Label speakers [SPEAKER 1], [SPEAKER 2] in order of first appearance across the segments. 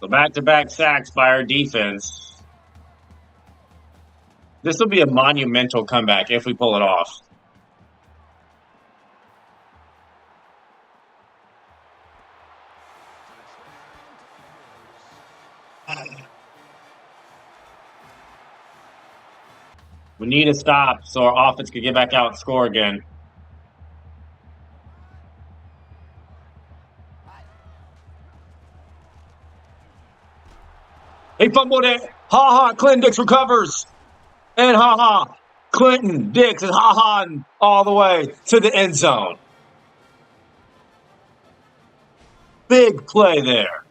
[SPEAKER 1] So back-to-back sacks by our defense. This will be a monumental comeback if we pull it off. We need a stop so our offense could get back out and score again. He fumbled it. Ha-ha, Clinton Dix recovers. And ha-ha, Clinton Dix is ha-ha all the way to the end zone. Big play there.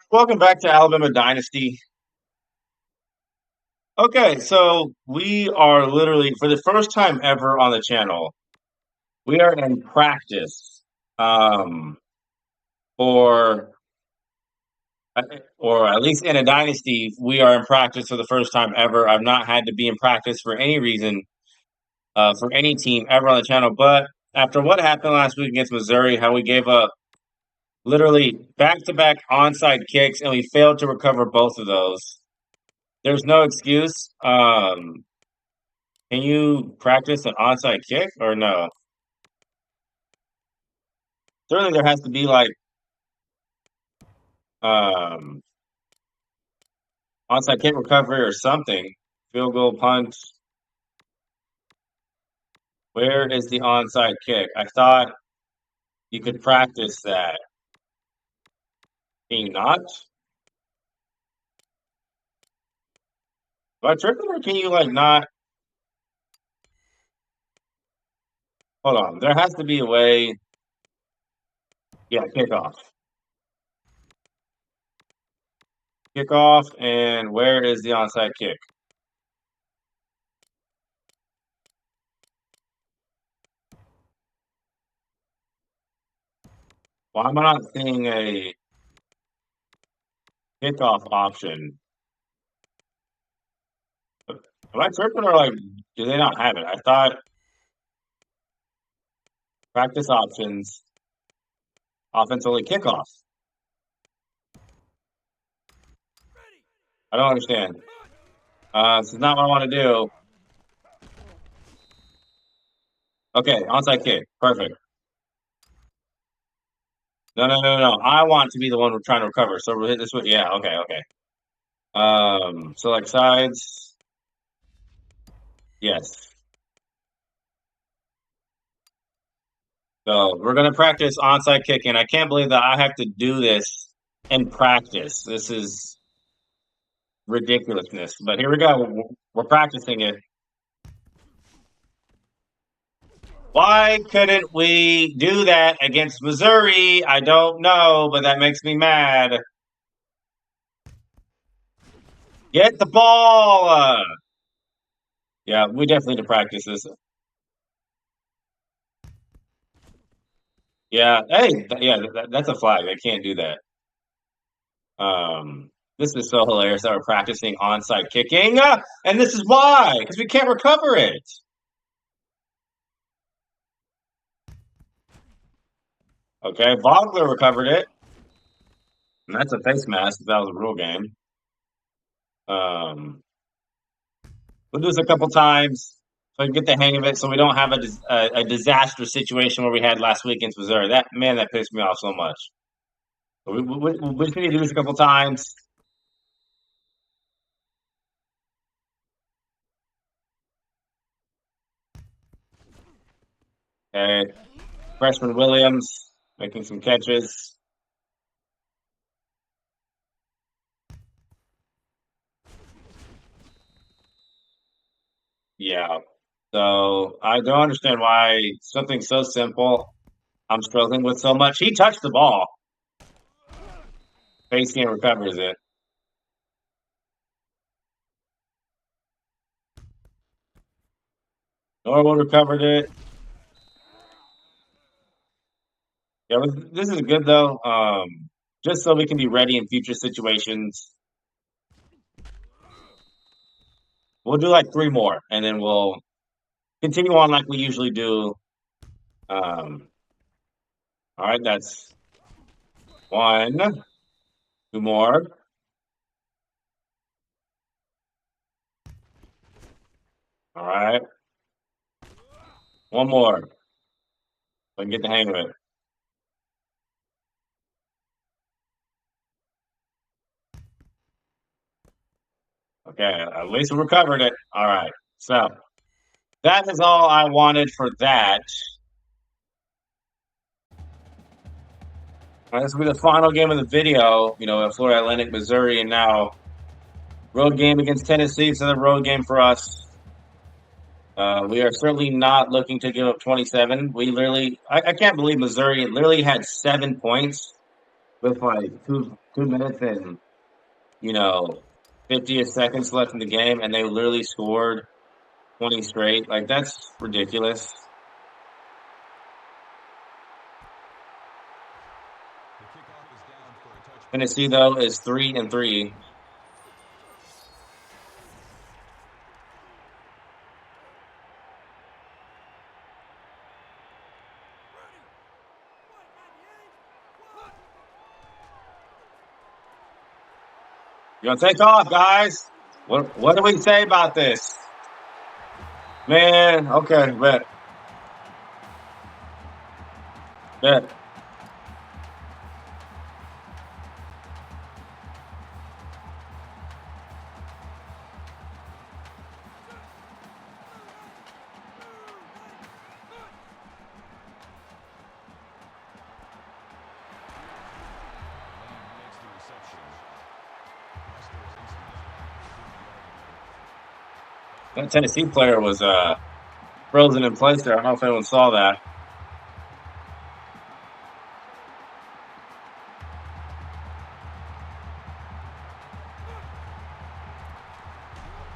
[SPEAKER 1] Welcome back to Alabama Dynasty. Okay, so we are literally, for the first time ever on the channel, we are in practice or at least in a dynasty, we are in practice for the first time ever. I've not had to be in practice for any reason for any team ever on the channel. But after what happened last week against Missouri, how we gave up literally back-to-back onside kicks and we failed to recover both of those, there's no excuse. Can you practice an onside kick or no? Certainly there has to be like onside kick recovery or something. Field goal, punt. Where is the onside kick? I thought you could practice that. Can you not? Am I tripping or can you like not? Hold on. There has to be a way. Yeah, kickoff. Kickoff, and where is the onside kick? Why am I not seeing a kickoff option? Am I tripping or like do they not have it? I thought practice options, offensively kickoff. I don't understand. This is not what I want to do. Okay, onside kick. Perfect. No. I want to be the one we're trying to recover. So we're hitting this way. Yeah, okay. Select sides. Yes. So we're gonna practice onside kicking. I can't believe that I have to do this in practice. This is ridiculousness. But here we go. We're practicing it. Why couldn't we do that against Missouri? I don't know, but that makes me mad. Get the ball. Yeah, we definitely need to practice this. Yeah, hey, that's a flag. I can't do that. This is so hilarious that we're practicing onside kicking, and this is why, because we can't recover it. Okay, Vogler recovered it. And that's a face mask if that was a real game. We'll do this a couple times so I can get the hang of it so we don't have a disaster situation where we had last week against Missouri. That pissed me off so much. We just need to do this a couple times. Okay. Freshman Williams making some catches. Yeah. So I don't understand why something so simple I'm struggling with so much. He touched the ball. Facey recovers it. Norwood recovered it. Yeah, this is good though. Just so we can be ready in future situations. We'll do like 3 more, and then we'll continue on like we usually do. All right, that's One. Two more. All right. One more. I can get the hang of it. Okay, at least we recovered it. All right. So that is all I wanted for that. All right, this will be the final game of the video. At Florida Atlantic, Missouri, and now road game against Tennessee. It's another road game for us. We are certainly not looking to give up 27. We literally, I can't believe Missouri literally had 7 points with like two minutes and 50 seconds left in the game, and they literally scored 20 straight. Like that's ridiculous. Tennessee though is 3-3. You gonna take off, guys? What do we say about this? Man, okay, bet. That Tennessee player was frozen in place there. I don't know if anyone saw that.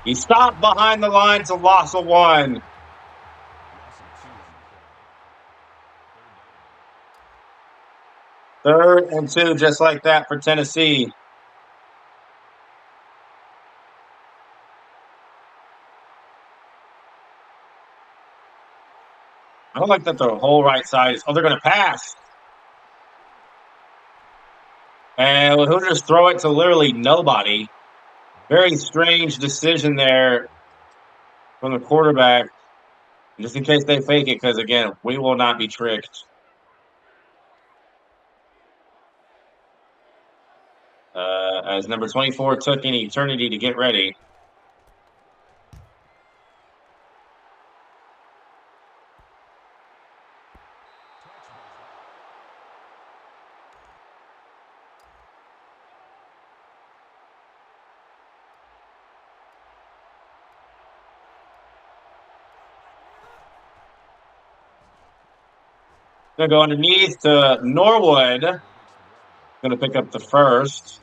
[SPEAKER 1] He stopped behind the line to loss of one. Third and 2, just like that for Tennessee. I don't like that the whole right side is. Oh, they're going to pass. And he'll just throw it to literally nobody. Very strange decision there from the quarterback. Just in case they fake it, because, again, we will not be tricked. As number 24 took an eternity to get ready. Going to go underneath to Norwood. Going to pick up the first.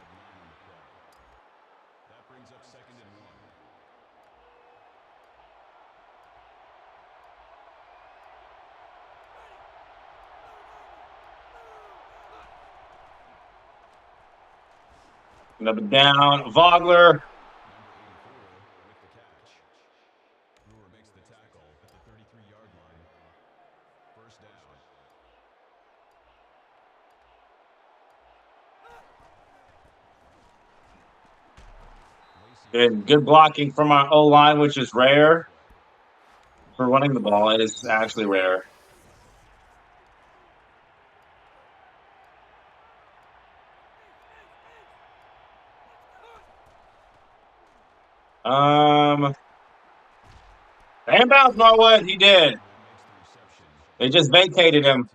[SPEAKER 1] Another down. Vogler. Good blocking from our O-line, which is rare for running the ball. It is actually rare. Inbounds Norwood. He did. They just vacated him.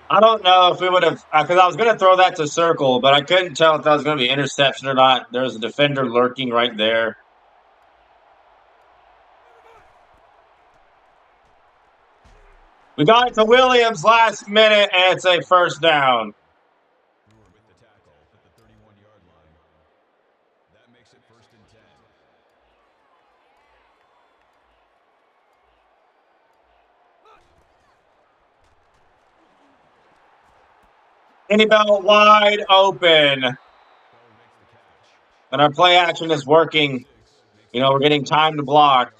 [SPEAKER 1] I don't know if we would have, because I was going to throw that to circle, but I couldn't tell if that was going to be interception or not. There's a defender lurking right there. We got it to Williams last minute, and it's a first down. Kenny Bell wide open. And our play action is working. You know, we're getting time to block.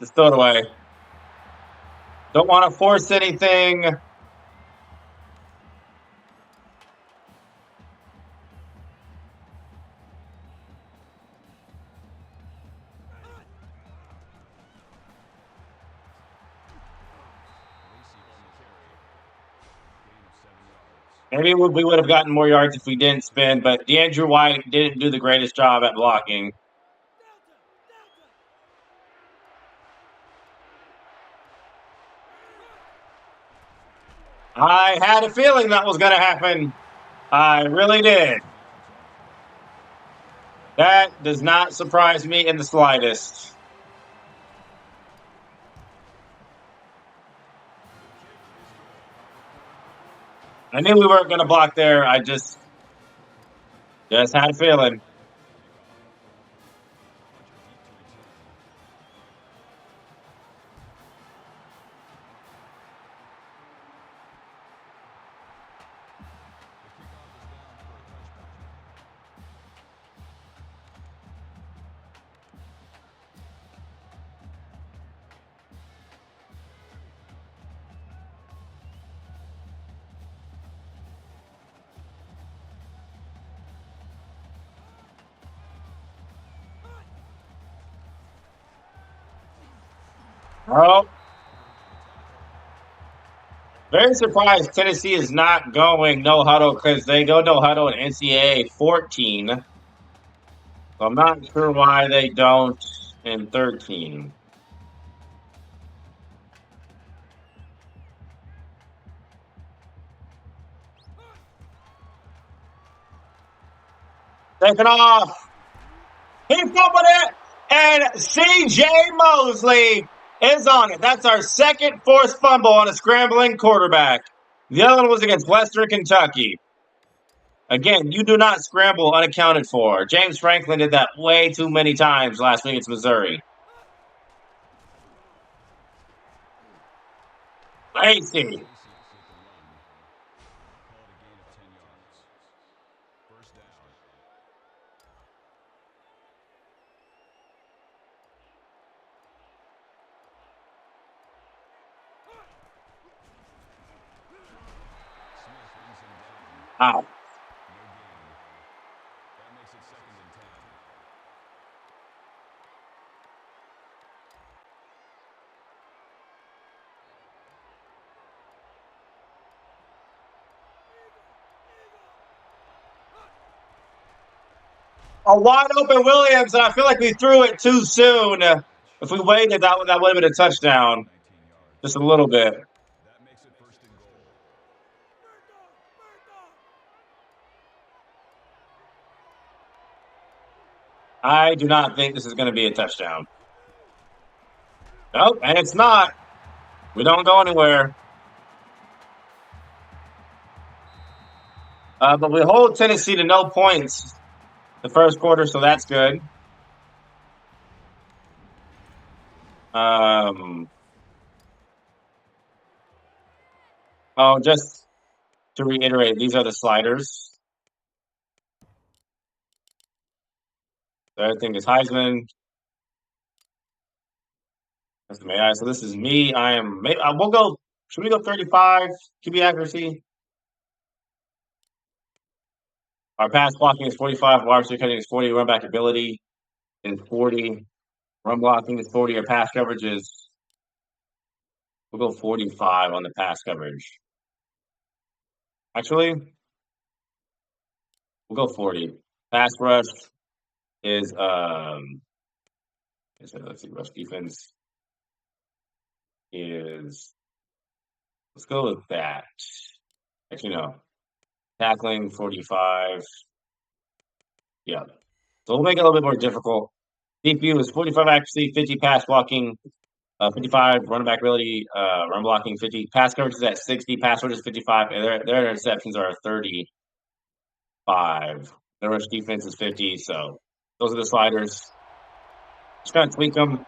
[SPEAKER 1] Just throw it away. Don't want to force anything. Maybe we would have gotten more yards if we didn't spin, but DeAndrew White didn't do the greatest job at blocking. I had a feeling that was going to happen. I really did. That does not surprise me in the slightest. I knew we weren't going to block there. I just had a feeling. Oh, very surprised Tennessee is not going no huddle because they go no huddle in NCAA 14. So I'm not sure why they don't in 13. Taking off. He fumbled it, and C.J. Mosley is on it. That's our second forced fumble on a scrambling quarterback. The other one was against Western Kentucky. Again, you do not scramble unaccounted for. James Franklin did that way too many times last week against Missouri. Lacey. Out. A wide open Williams, and I feel like we threw it too soon. If we waited, that would have been a touchdown. Just a little bit. I do not think this is going to be a touchdown. Nope, and it's not. We don't go anywhere. But we hold Tennessee to no points the first quarter, so that's good. Just to reiterate, these are the sliders. The other thing is Heisman. That's the AI. So this is me. I am. We'll go. Should we go 35 QB accuracy? Our pass blocking is 45. Wide receiver cutting is 40. Run back ability is 40. Run blocking is 40. Our pass coverage is. We'll go 45 on the pass coverage. Actually, we'll go 40. Pass rush is let's see, rush defense is. Let's go with that. Actually, no. Tackling 45. Yeah. So we'll make it a little bit more difficult. DPU is 45 accuracy, 50 pass blocking, 55, running back ability, run blocking 50, pass coverage is at 60, pass rush is 55, and their interceptions are 35. Their rush defense is 50, so those are the sliders. Just kind of tweak them.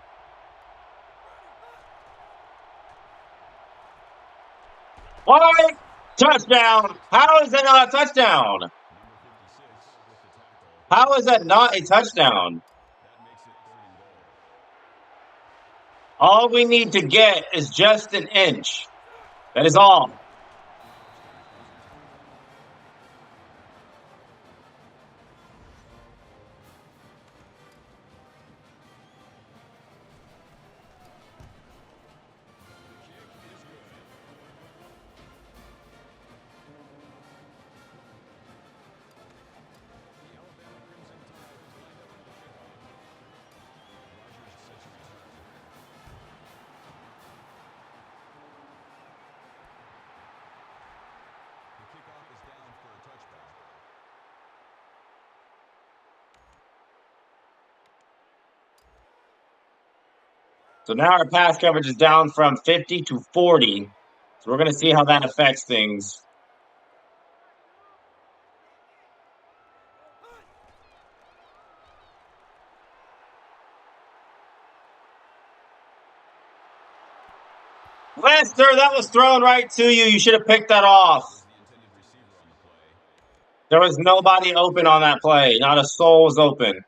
[SPEAKER 1] Why? Touchdown! How is that not a touchdown? How is that not a touchdown? All we need to get is just an inch. That is all. So now our pass coverage is down from 50 to 40. So we're going to see how that affects things. Lester, that was thrown right to you. You should have picked that off. There was nobody open on that play. Not a soul was open.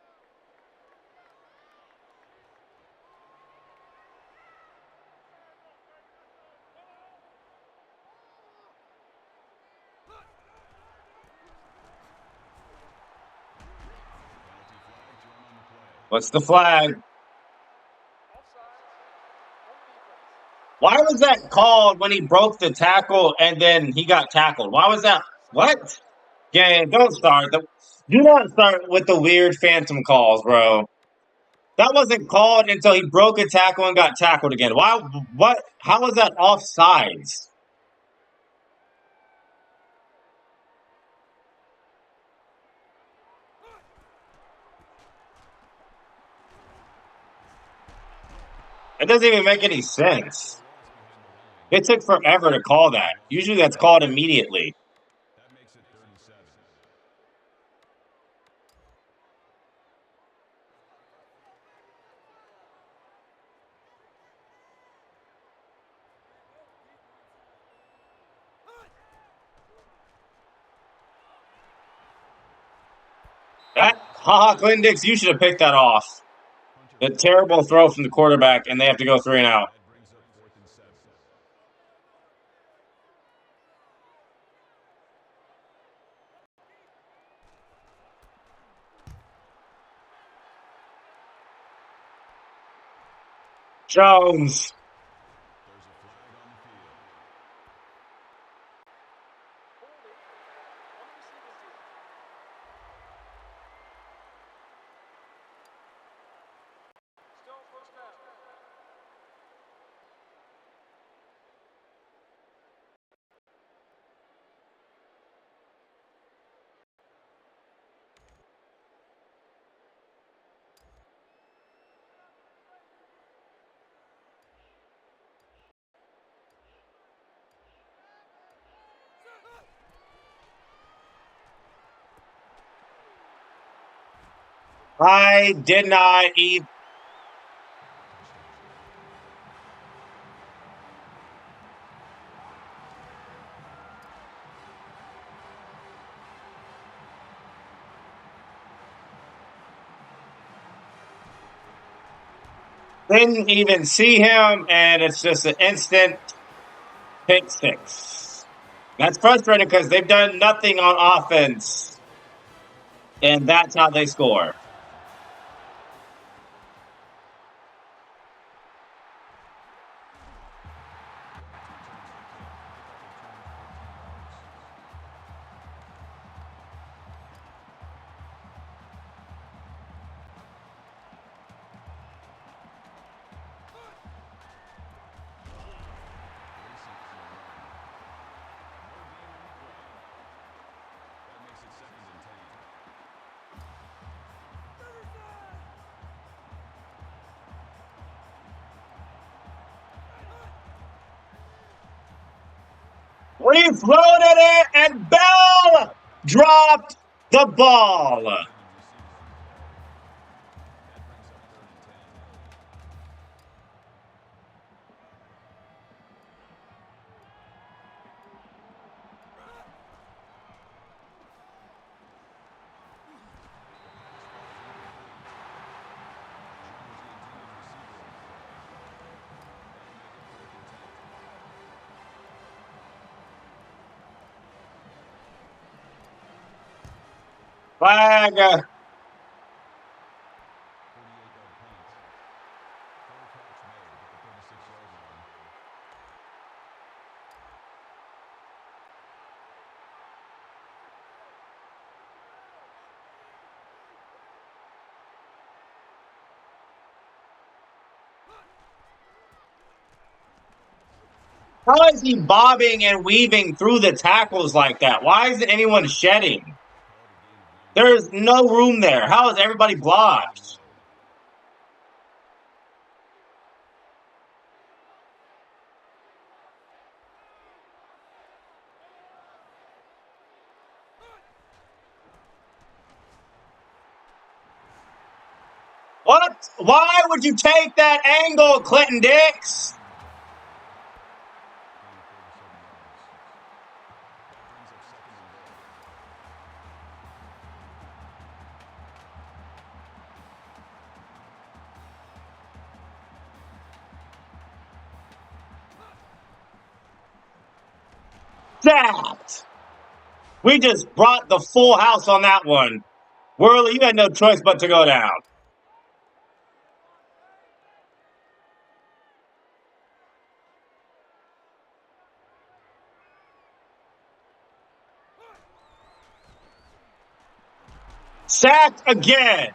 [SPEAKER 1] What's the flag? Why was that called when he broke the tackle and then he got tackled? Why was that? What? Yeah, don't start. Do not start with the weird phantom calls, bro. That wasn't called until he broke a tackle and got tackled again. Why? What? How was that offsides? It doesn't even make any sense. It took forever to call that. Usually that's called immediately. Clint Dix, you should have picked that off. The terrible throw from the quarterback, and they have to go 3 and out. Jones. I did not even. Didn't even see him, and it's just an instant pick six. That's frustrating because they've done nothing on offense, and that's how they score. We floated it, and Bell dropped the ball. Flag. How is he bobbing and weaving through the tackles like that? Why isn't anyone shedding? There's no room there. How is everybody blocked? What? Why would you take that angle, Clinton Dix? Sacked. We just brought the full house on that one. Worley, you had no choice but to go down. Sacked again.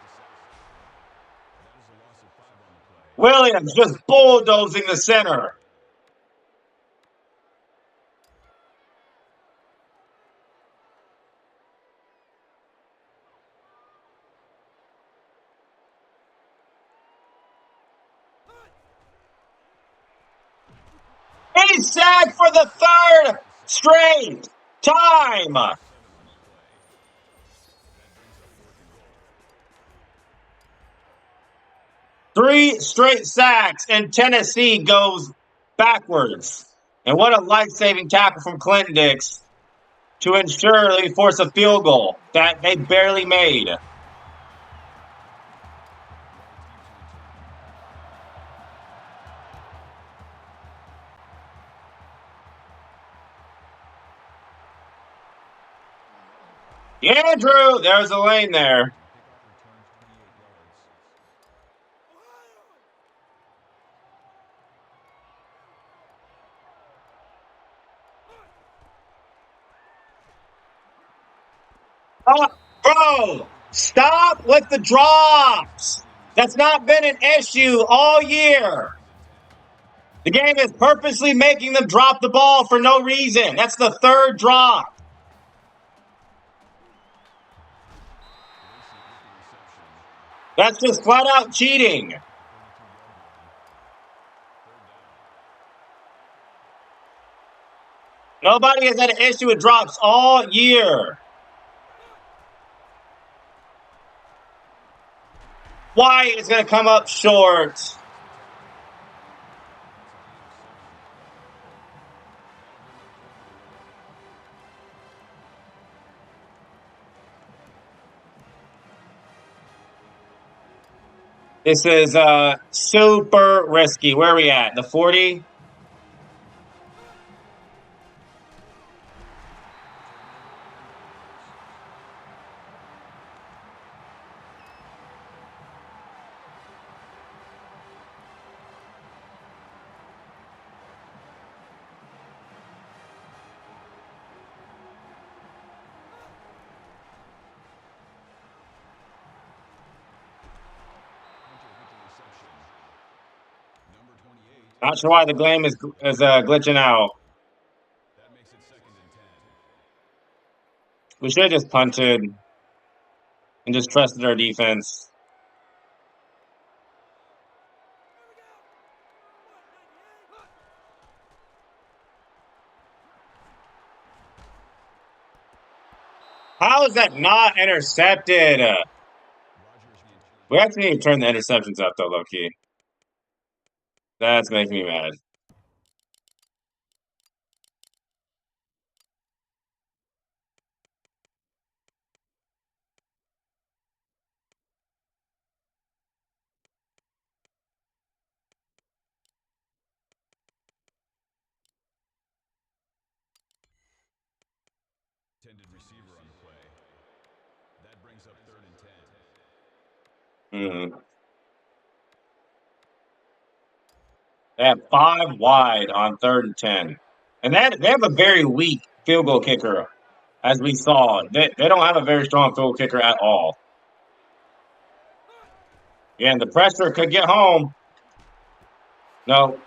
[SPEAKER 1] Williams just bulldozing the center. He's sacked for the third straight time. 3 straight sacks, and Tennessee goes backwards. And what a life-saving tackle from Clinton Dix to ensure they force a field goal that they barely made. Andrew, there's a lane there. Oh, bro, stop with the drops. That's not been an issue all year. The game is purposely making them drop the ball for no reason. That's the third drop. That's just flat out cheating. Nobody has had an issue with drops all year. White is going to come up short. This is super risky. Where are we at? The 40? Not sure why the game is glitching out. We should have just punted and just trusted our defense. How is that not intercepted? We actually need to turn the interceptions up, though, low key. That's making me mad.
[SPEAKER 2] Intended receiver on the play. That brings up 3rd and 10.
[SPEAKER 1] They have 5 wide on 3rd and 10. And they have a very weak field goal kicker, as we saw. They don't have a very strong field goal kicker at all. Yeah, and the pressure could get home. No.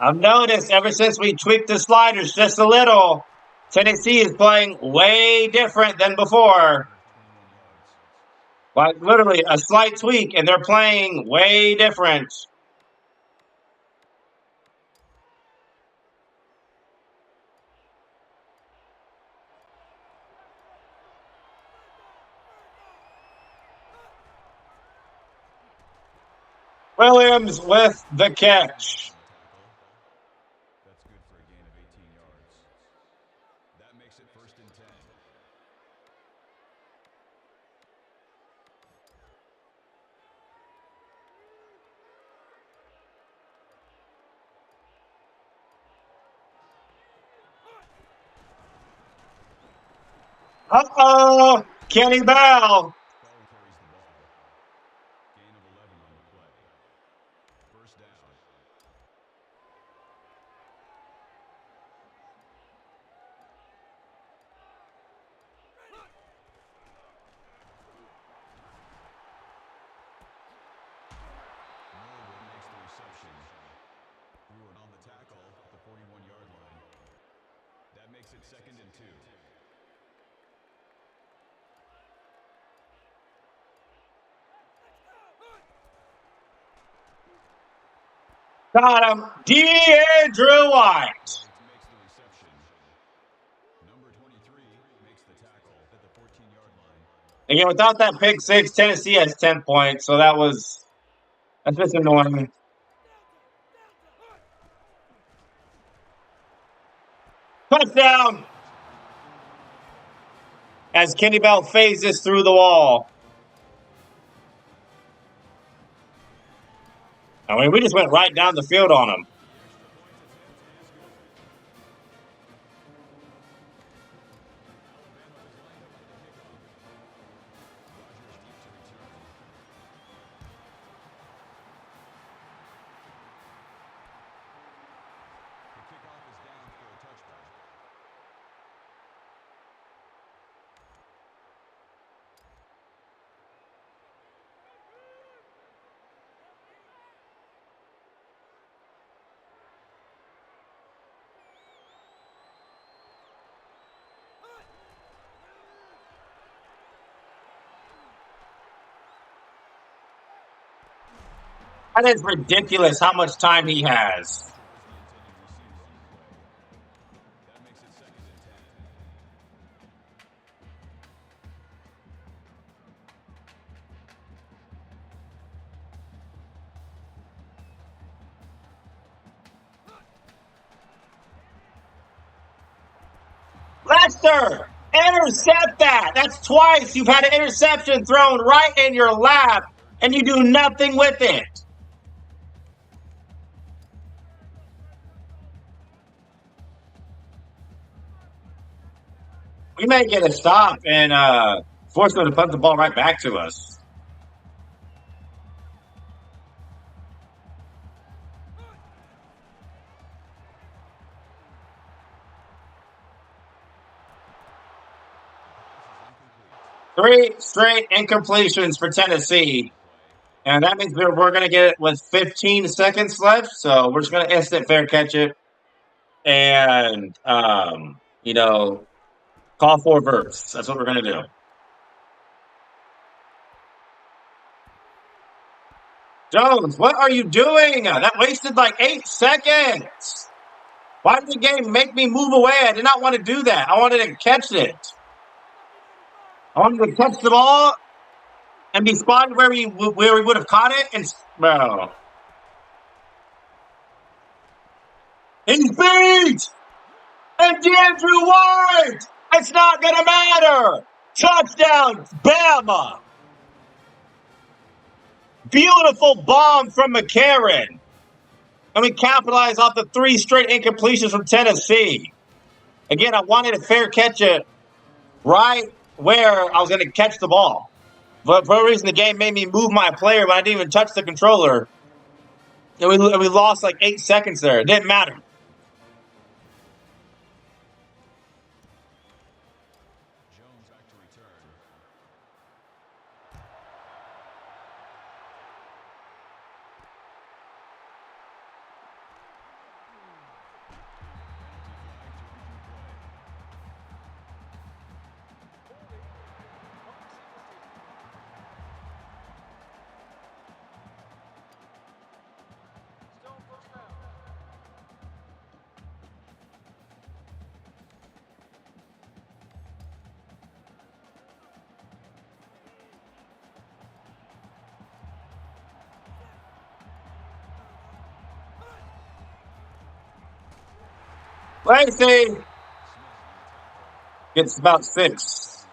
[SPEAKER 1] I've noticed ever since we tweaked the sliders just a little, Tennessee is playing way different than before. Like literally a slight tweak, and they're playing way different. Williams with the catch.
[SPEAKER 2] That's good for a gain of 18 yards. That makes it 1st and 10.
[SPEAKER 1] Uh-oh, Kenny Bell.
[SPEAKER 2] Bell carries the ball. Gain of 11 on the play. 1st down. Norwood makes the reception. Threw it on the tackle at the 41-yard line. That makes it 2nd and 2.
[SPEAKER 1] Got him. D'Andrew White.
[SPEAKER 2] Makes the reception. Number 23 makes the tackle at the 14-yard line.
[SPEAKER 1] Again, without that pick six, Tennessee has 10 points, so that's just annoying. Touchdown! As Kenny Bell phases through the wall. I mean, we just went right down the field on him. That is ridiculous how much time he has.
[SPEAKER 2] That makes it 2nd and 10.
[SPEAKER 1] Lester, intercept that. That's twice you've had an interception thrown right in your lap, and you do nothing with it. We may get a stop and force them to punt the ball right back to us. 3 straight incompletions for Tennessee. And that means we're going to get it with 15 seconds left. So we're just going to instant fair catch it and, call for verts. That's what we're going to do. Jones, what are you doing? That wasted like 8 seconds. Why did the game make me move away? I did not want to do that. I wanted to catch it. I wanted to catch the ball and be spotted where we would have caught it. And bro, he's beat. And DeAndrew White. It's not gonna matter. Touchdown, Bama. Beautiful bomb from McCarron. And we capitalize off the 3 straight incompletions from Tennessee. Again, I wanted to fair catch it right where I was going to catch the ball. But for a reason, the game made me move my player, but I didn't even touch the controller. And we lost like 8 seconds there. It didn't matter.
[SPEAKER 2] Jones back to return.
[SPEAKER 1] Lacey gets about 6.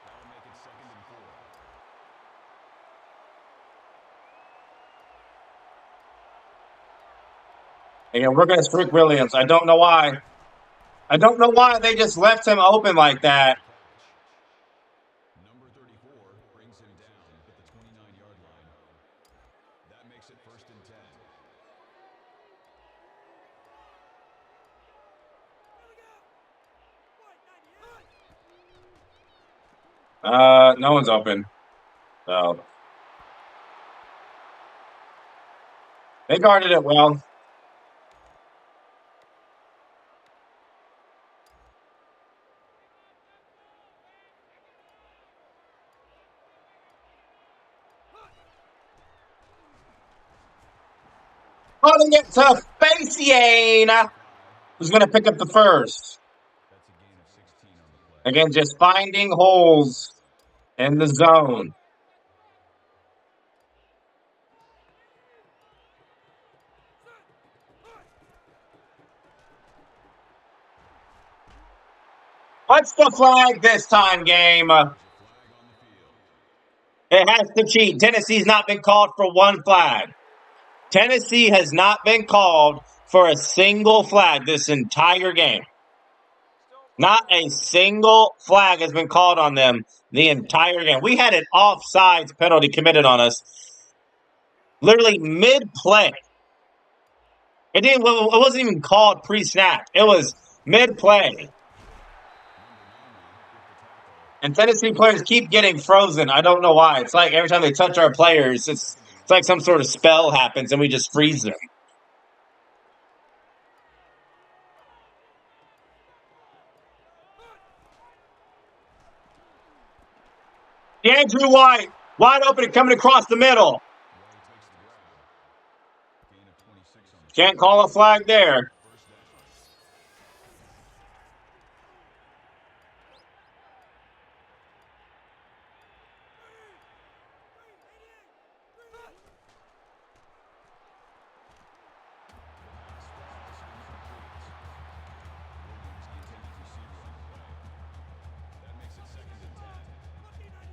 [SPEAKER 2] That'll make it 2nd and 4.
[SPEAKER 1] Again, we're going to streak Williams. I don't know why. I don't know why they just left him open like that.
[SPEAKER 2] Number 34 brings him down at the 29-yard line. That makes it 1st and 10.
[SPEAKER 1] No one's open. So they guarded it well. Holding it to Faciane, who's going to pick up the first.
[SPEAKER 2] That's a gain of 16 on the play.
[SPEAKER 1] Again, just finding holes in the zone. What's the flag this time, game?
[SPEAKER 2] There's a flag on the field.
[SPEAKER 1] It has to cheat. Tennessee's not been called for one flag. Tennessee has not been called for a single flag this entire game. Not a single flag has been called on them the entire game. We had an offsides penalty committed on us literally mid-play. It wasn't even called pre-snap. It was mid-play. And Tennessee players keep getting frozen. I don't know why. It's like every time they touch our players, it's like some sort of spell happens and we just freeze them. Andrew White, wide open and coming across the middle.
[SPEAKER 2] Gain of 26 on the
[SPEAKER 1] Can't call a flag there.
[SPEAKER 2] first down. That makes it 2nd and 10.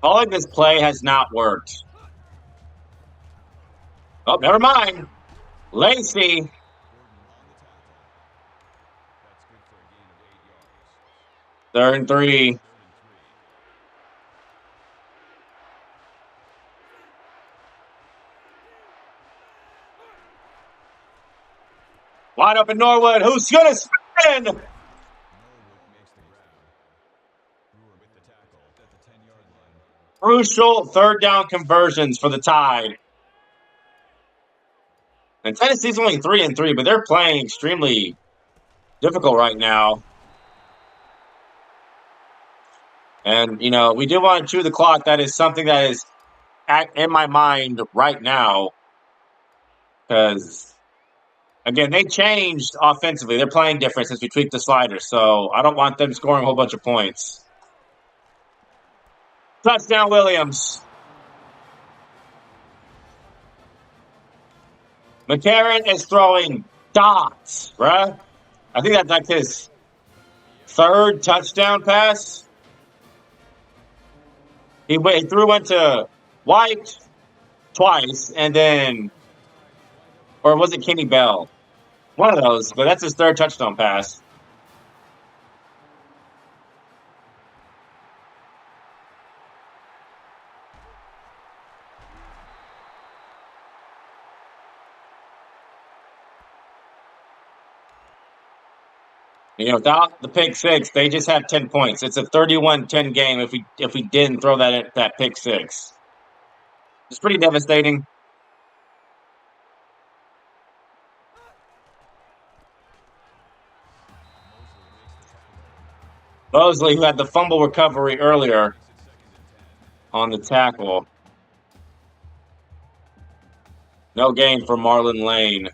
[SPEAKER 1] Calling this play has not worked. Oh, never mind. Lacey.
[SPEAKER 2] Gordon on the tackle. That's good for a gain of 8 yards.
[SPEAKER 1] 3rd and 3.
[SPEAKER 2] 3rd and 3.
[SPEAKER 1] Wide open Norwood. Who's going to spin?
[SPEAKER 2] Norwood makes the grab. Brewer with the tackle.
[SPEAKER 1] crucial third down conversions for the Tide. And Tennessee's only 3-3, but they're playing extremely difficult right now. And, we do want to chew the clock. That is something that is in my mind right now. Because, again, they changed offensively. They're playing different since we tweaked the slider. So I don't want them scoring a whole bunch of points. Touchdown, Williams. McCarron is throwing dots, bruh. I think that's like his third touchdown pass. He threw one to White twice, and then, or was it Kenny Bell? One of those, but that's his third touchdown pass. Without the pick six, they just have 10 points. It's a 31-10 game if we didn't throw that pick six. It's pretty devastating. Mosley, who had the fumble recovery earlier on the tackle. No gain for Marlon Lane.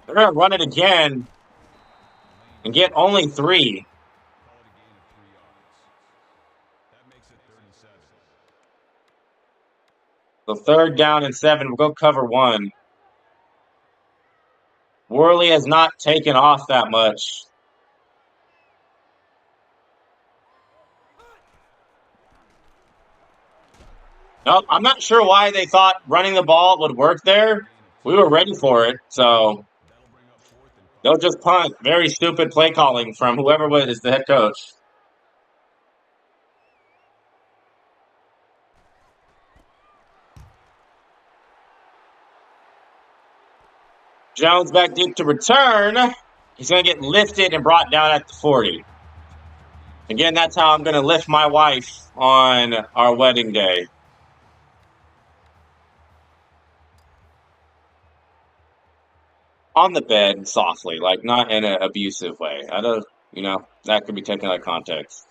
[SPEAKER 1] They're going to run it again and get only 3. So 3rd down and 7. We'll go cover 1. Worley has not taken off that much. Nope, I'm not sure why they thought running the ball would work there. We were ready for it, so they'll just punt. Very stupid play calling from whoever is the head coach. Jones back deep to return. He's going to get lifted and brought down at the 40. Again, that's how I'm going to lift my wife on our wedding day. On the bed, softly, like not in an abusive way. I don't, that could be taken out of context.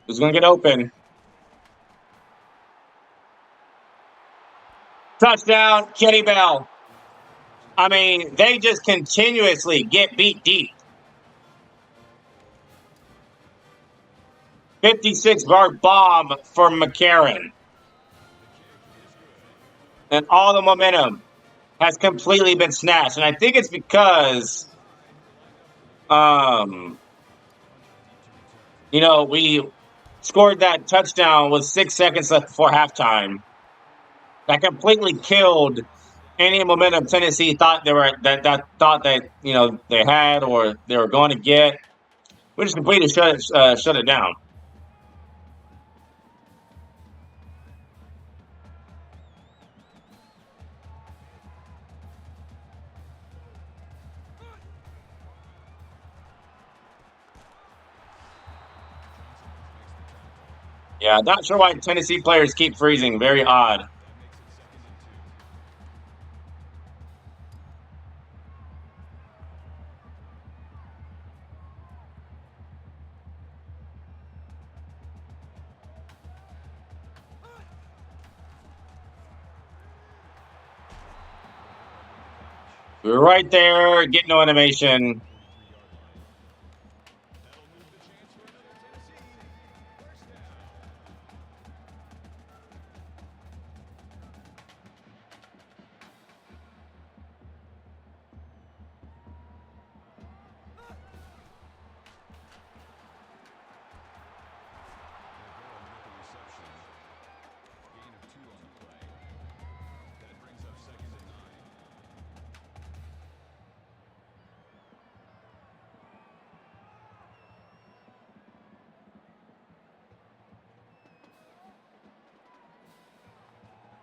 [SPEAKER 1] Who's going to get open? Touchdown, Kenny Bell. I mean, they just continuously get beat deep. 56-yard bomb for McCarron. And all the momentum has completely been snatched. And I think it's because, we scored that touchdown with 6 seconds left before halftime. That completely killed any momentum Tennessee thought they had or they were going to get. We just completely shut it down. Yeah, not sure why Tennessee players keep freezing. Very odd. We were right there, getting no animation.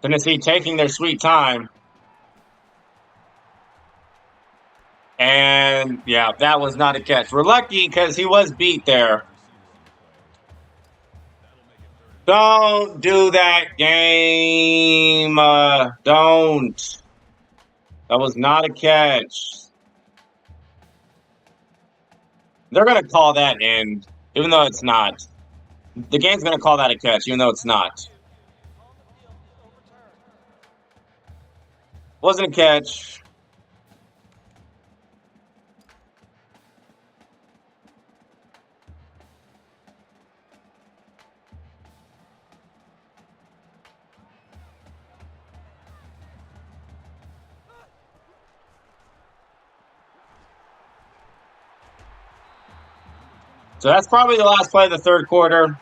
[SPEAKER 1] Tennessee taking their sweet time. And yeah, that was not a catch. We're lucky because he was beat there. Don't do that game. Don't. That was not a catch. They're going to call that end, even though it's not. The game's going to call that a catch, even though it's not. Wasn't a catch. So that's probably the last play of the third quarter.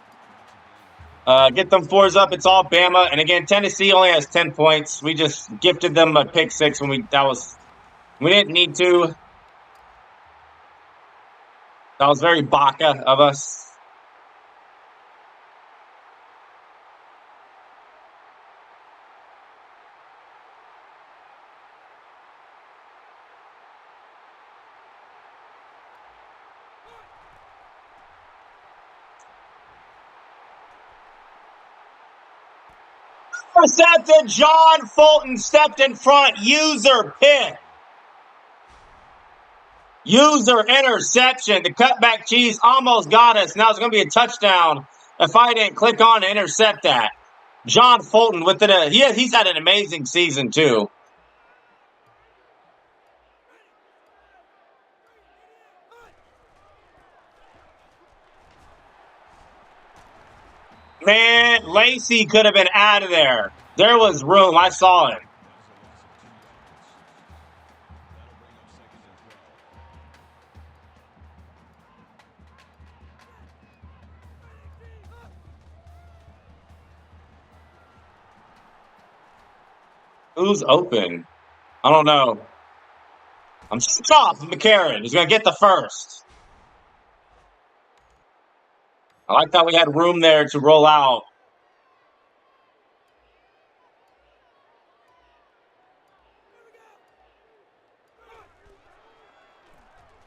[SPEAKER 1] Get them fours up. It's all Bama. And again, Tennessee only has 10 points. We just gifted them a pick six when we didn't need to. That was very Baca of us. Intercepted. John Fulton stepped in front. User pick. User interception. The cutback cheese almost got us. Now it's going to be a touchdown if I didn't click on to intercept that. John Fulton with it. He's had an amazing season too. Man, Lacey could have been out of there. There was room. I saw it. Who's open? I don't know. I'm just off. McCarron. He's going to get the first. I like that we had room there to roll out.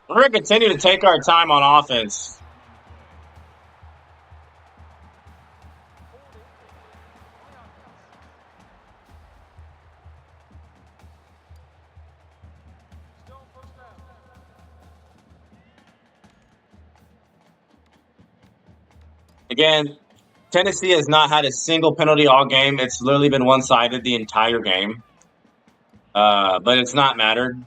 [SPEAKER 1] We're going to continue to take our time on offense. Again, Tennessee has not had a single penalty all game. It's literally been one-sided the entire game. But it's not mattered.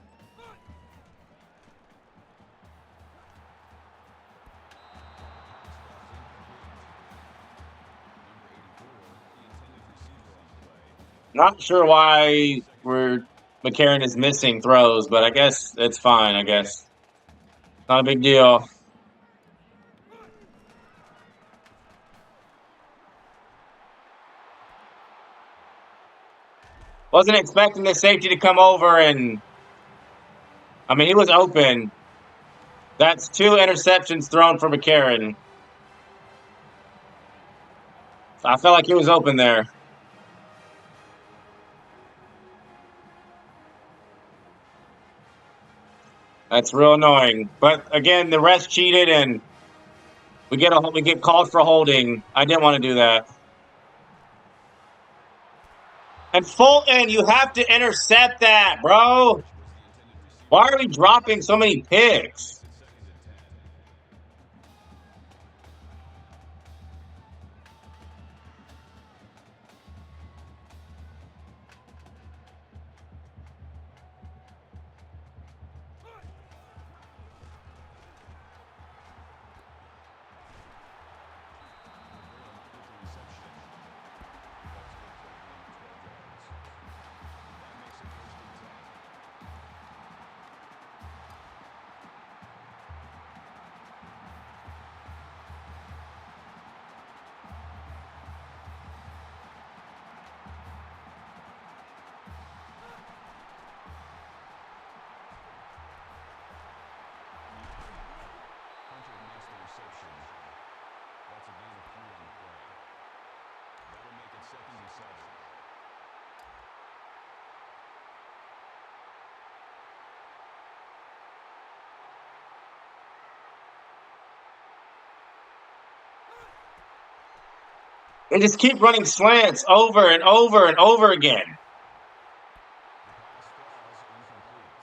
[SPEAKER 1] Not sure why McCarron is missing throws, but I guess it's fine, I guess. Not a big deal. Wasn't expecting the safety to come over and I mean he was open. That's 2 interceptions thrown for McCarron. I felt like he was open there. That's real annoying. But again, the refs cheated and we get called for holding. I didn't want to do that. And Fulton, you have to intercept that, bro. Why are we dropping so many picks? They just keep running slants over and over and over again.
[SPEAKER 2] The pass falls incomplete.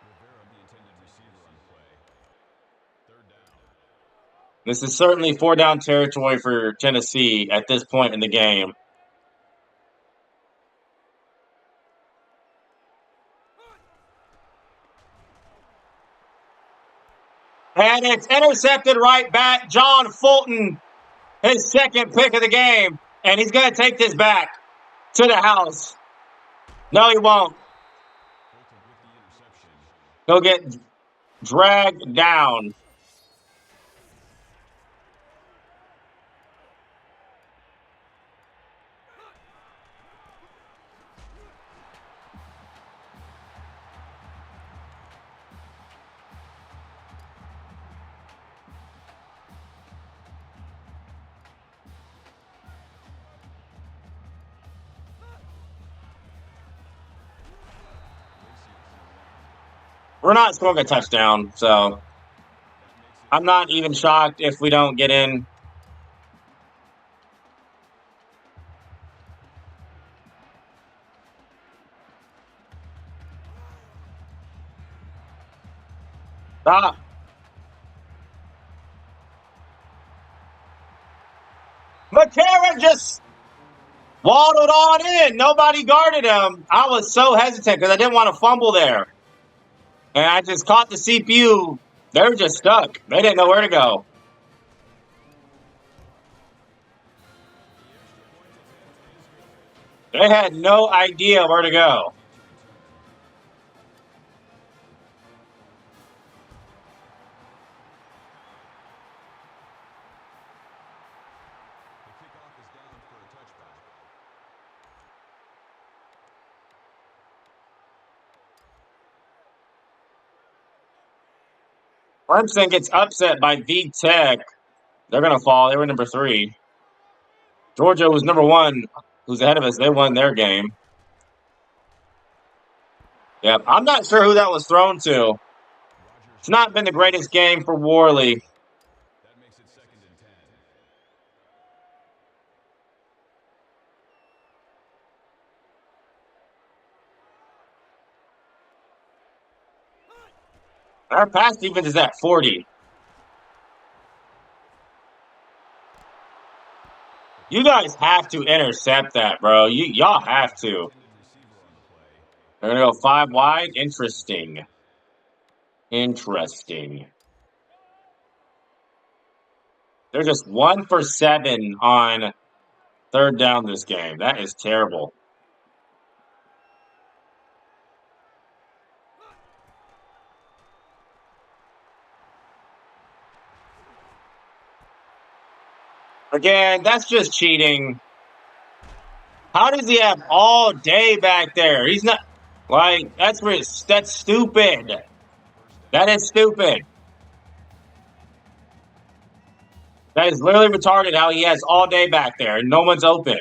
[SPEAKER 2] Rivera, the intended receiver on the play. Third down.
[SPEAKER 1] This is certainly 4-down territory for Tennessee at this point in the game. And it's intercepted right back. John Fulton, his second pick of the game. And he's going to take this back to the house. No, he won't.
[SPEAKER 2] Fulton with the interception.
[SPEAKER 1] He'll get dragged down. We're not scoring a touchdown, so I'm not even shocked if we don't get in. Stop. McCarron just waddled on in. Nobody guarded him. I was so hesitant because I didn't want to fumble there. And I just caught the CPU. They were just stuck. They didn't know where to go. They had no idea where to go.
[SPEAKER 2] The kickoff is down for a touchback.
[SPEAKER 1] Clemson gets upset by V-Tech. They're going to fall. They were number 3. Georgia was number 1, who's ahead of us. They won their game. Yep. I'm not sure who that was thrown to. It's not been the greatest game for Worley.
[SPEAKER 2] That makes it 2nd and 10.
[SPEAKER 1] Our pass defense is at 40. You guys have to intercept that, bro. Y'all have to.
[SPEAKER 2] Intended receiver on the play.
[SPEAKER 1] They're going to go 5 wide. Interesting. They're just 1 for 7 on 3rd down this game. That is terrible. Again, that's just cheating. How does he have all day back there? He's not like that's stupid. That is stupid. That is literally retarded how he has all day back there and no one's open.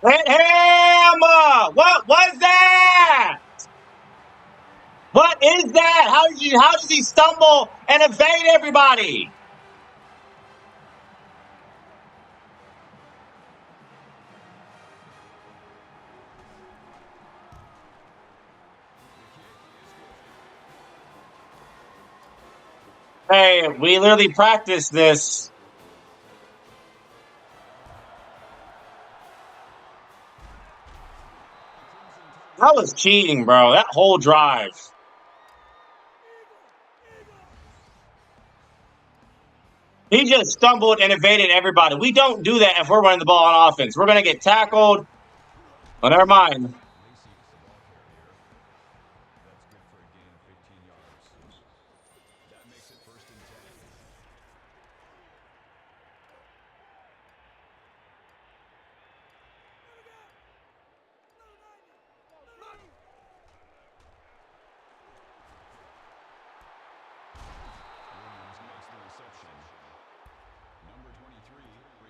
[SPEAKER 1] Hit him! What was that? What is that? How does he stumble and evade everybody? Hey, we literally practiced this. That was cheating, bro. That whole drive. He just stumbled and evaded everybody. We don't do that if we're running the ball on offense. We're going to get tackled. Well, never mind.
[SPEAKER 2] Lacey is the ball carrier. That's good for a gain of 15 yards. That makes it 1st and 10.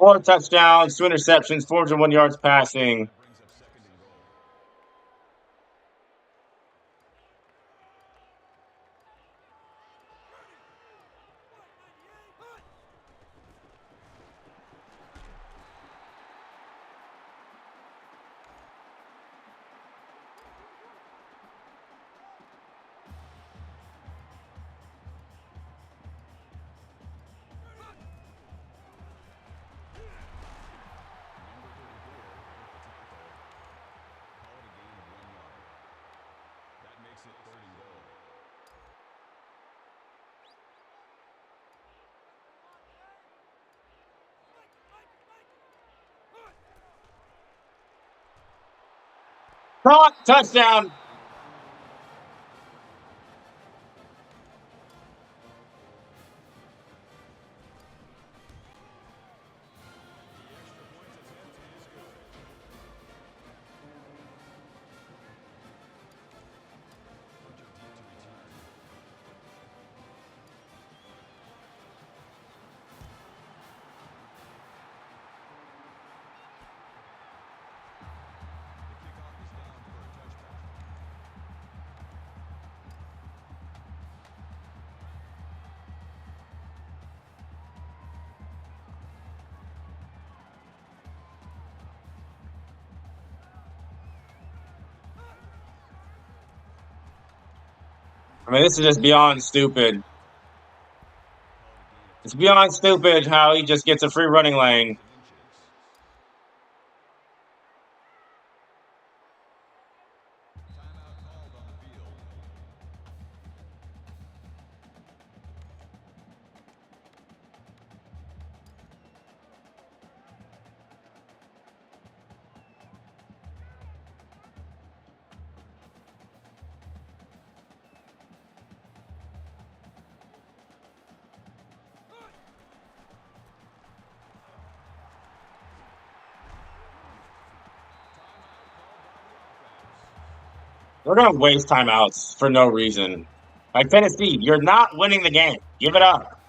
[SPEAKER 1] 4 touchdowns, 2 interceptions, 401 yards passing.
[SPEAKER 2] That brings up second and goal. Number 34 with the tackle. Call it a gain of 1 yard. That makes it third and goal.
[SPEAKER 1] Caught, touchdown.
[SPEAKER 2] The extra point attempt is good. Hunter deep to return. The kickoff is down for a touchback.
[SPEAKER 1] I mean, this is just beyond stupid.
[SPEAKER 2] Call it a gain of
[SPEAKER 1] It's
[SPEAKER 2] 2.
[SPEAKER 1] beyond stupid how he just gets a free running lane.
[SPEAKER 2] 7 inches. Timeout called on the field. Timeout called by the offense.
[SPEAKER 1] They're going to waste timeouts for no reason. Like Tennessee, you're not winning the game. Give it up.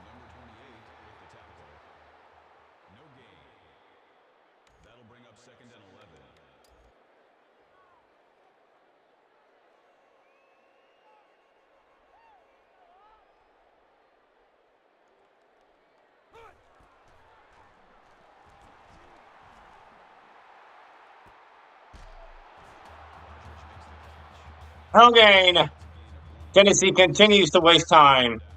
[SPEAKER 2] Number 28 with the tackle. No gain. That'll bring up second and 11. Rogers makes the catch.
[SPEAKER 1] No gain.
[SPEAKER 2] That's a gain of 1.
[SPEAKER 1] Tennessee continues to waste
[SPEAKER 2] First
[SPEAKER 1] time.
[SPEAKER 2] down.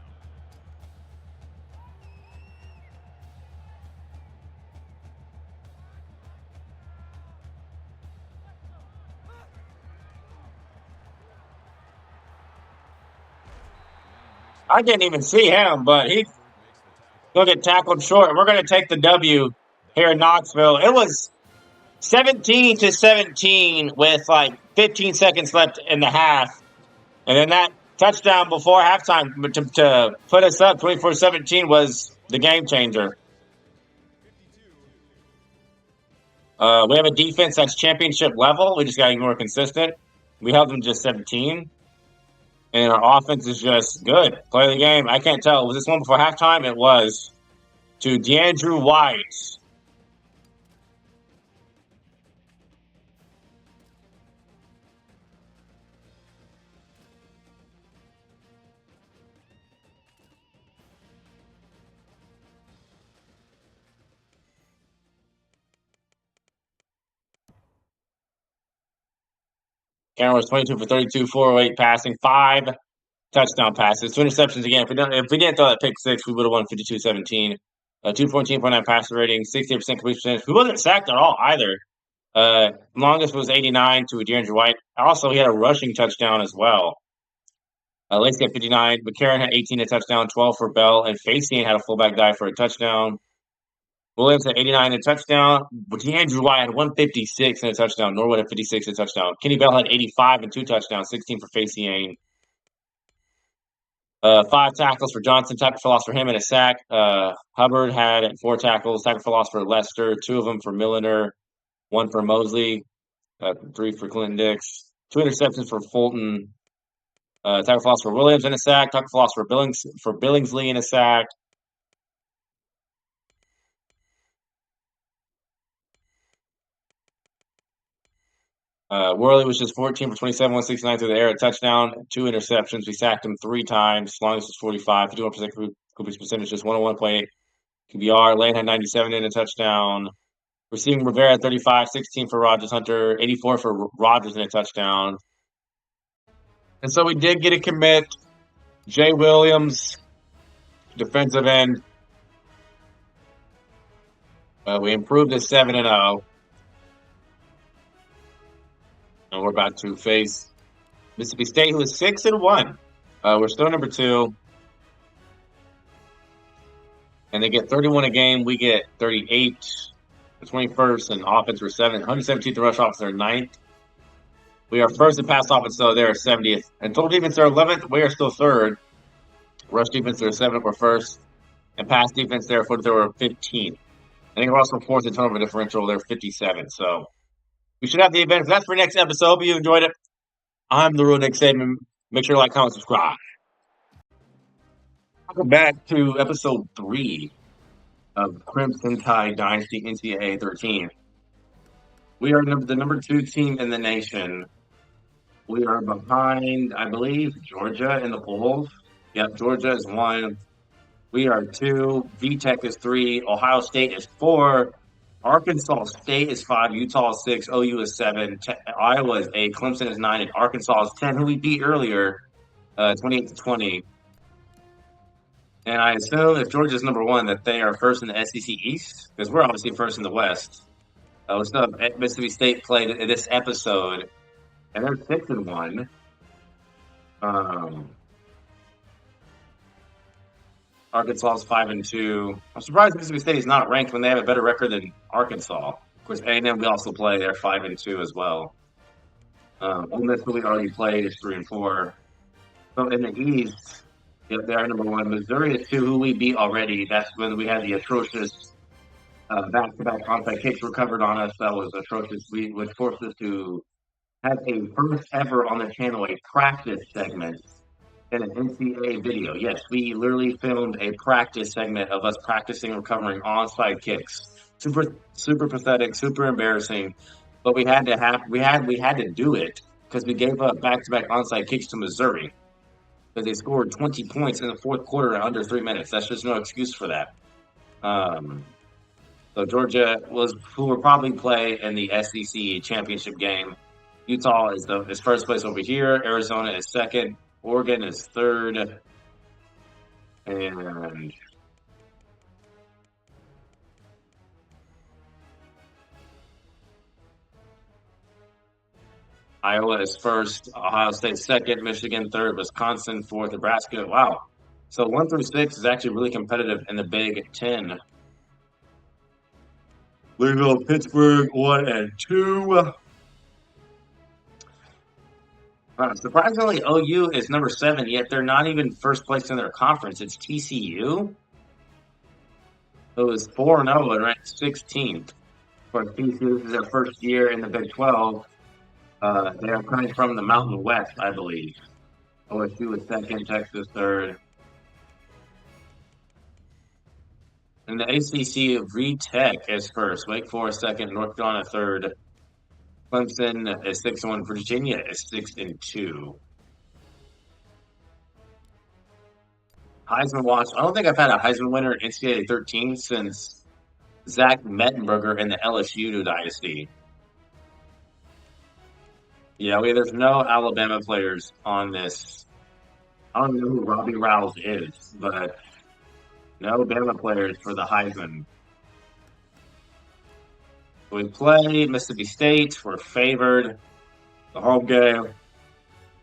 [SPEAKER 2] Lane
[SPEAKER 1] I
[SPEAKER 2] makes the
[SPEAKER 1] didn't
[SPEAKER 2] catch.
[SPEAKER 1] even see him, but he's
[SPEAKER 2] Hubbard makes the tackle.
[SPEAKER 1] going to get tackled short. We're going to take the W
[SPEAKER 2] That
[SPEAKER 1] here in
[SPEAKER 2] brings up
[SPEAKER 1] Knoxville.
[SPEAKER 2] third
[SPEAKER 1] It
[SPEAKER 2] down.
[SPEAKER 1] was 17-17 with like 15 seconds left in the half. And then that touchdown before halftime to put us up 24-17 was the game changer.
[SPEAKER 2] 52.
[SPEAKER 1] We have a defense that's championship level. We just got to be more consistent. We held them to just 17. And our offense is just good. Play the game. I can't tell. Was this one before halftime? It was. To DeAndrew White. Cameron was 22 for 32, 408 passing, 5 touchdown passes, 2 interceptions again. If we didn't throw that pick six, we would have won 52-17. 214.9 passer rating, 60% completion percentage. We wasn't sacked at all either. Longest was 89 to DeAndre White. Also, he had a rushing touchdown as well. Lacey had 59. McCarron had 18 a touchdown, 12 for Bell, and Facian had a fullback dive for a touchdown. Williams had 89 a touchdown. DeAndrew White had 156 and a touchdown. Norwood had 56 and a touchdown. Kenny Bell had 85 and 2 touchdowns, 16 for Facian. 5 tackles for Johnson, tackle for loss for him, and a sack. Hubbard had 4 tackles, tackle for loss for Lester, 2 of them for Milliner, 1 for Mosley, 3 for Clinton Dix, 2 interceptions for Fulton, tackle for loss for Williams and a sack, tackle for loss for Billingsley and a sack. Worley was just 14 for 27, 169 through the air, a touchdown, 2 interceptions. We sacked him 3 times. Longest was 45, 51% completion percentage, just 101.8 QBR. Lane had 97 in a touchdown. Receiving Rivera 35, 16 for Rogers Hunter, 84 for Rogers in a touchdown. And so we did get a commit. Jay Williams, defensive end. We improved to 7-0. And we're about to face Mississippi State, who is 6-1. We're still number 2. And they get 31 a game. We get 38. The 21st and offense were 117th rush offense, they're 9th. We are first in pass offense, so they're 70th. And total defense, they're 11th. We are still 3rd. Rush defense, they're 7th. We're 1st. And pass defense, they're 4th. They were 15th. I think we're also 4th in turnover differential. They're 57. So we should have the advantage. That's for next episode. Hope you enjoyed it. I'm the real Nick Saban. Make sure to like, comment, subscribe. Welcome back to episode 3 of Crimson Tide Dynasty NCAA 13. We are the number 2 team in the nation. We are behind, I believe, Georgia in the polls. Yep, Georgia is 1. We are 2. VTech is 3. Ohio State is 4. Arkansas State is 5. Utah is 6. OU is 7. Iowa is 8. Clemson is 9. And Arkansas is 10, who we beat earlier, 28-20. And I assume if Georgia's number 1, that they are first in the SEC East, because we're obviously first in the West. We still have Mississippi State played in this episode, and they're 6-1. Arkansas is 5-2. I'm surprised Mississippi State is not ranked when they have a better record than Arkansas. Of course, A&M we also play. They're 5-2 as well. Ole Miss, who we already played, is 3-4. So in the East, yep, they are number 1. Missouri is 2, who we beat already. That's when we had the atrocious back-to-back onside kicks recovered on us. That was atrocious, which forced us to have a first ever on the channel a practice segment in an NCAA video. Yes, we literally filmed a practice segment of us practicing recovering onside kicks. Super pathetic, super embarrassing, but we had to do it because we gave up back-to-back onside kicks to Missouri because they scored 20 points in the 4th quarter in under 3 minutes. That's just no excuse for that. So Georgia who will probably play in the SEC championship game. Utah is first place over here. Arizona is 2nd. Oregon is 3rd. And Iowa is 1st. Ohio State 2nd. Michigan 3rd. Wisconsin 4th. Nebraska. Wow. So 1 through 6 is actually really competitive in the Big 10. Louisville, Pittsburgh 1 and 2. Surprisingly, OU is number 7, yet they're not even first place in their conference. It's TCU, who is 4-0 and ranked 16th. For TCU, this is their first year in the Big 12. They are coming from the Mountain West, I believe. OSU is 2nd, Texas 3rd. In the ACC, VTech is 1st, Wake Forest 2nd, North Carolina 3rd. Clemson is 6-1, Virginia is 6-2. Heisman watch. I don't think I've had a Heisman winner in NCAA 13 since Zach Mettenberger in the LSU Dynasty. Yeah, there's no Alabama players on this. I don't know who Robbie Rouse is, but no Bama players for the Heisman. We play Mississippi State. We're favored. The home game.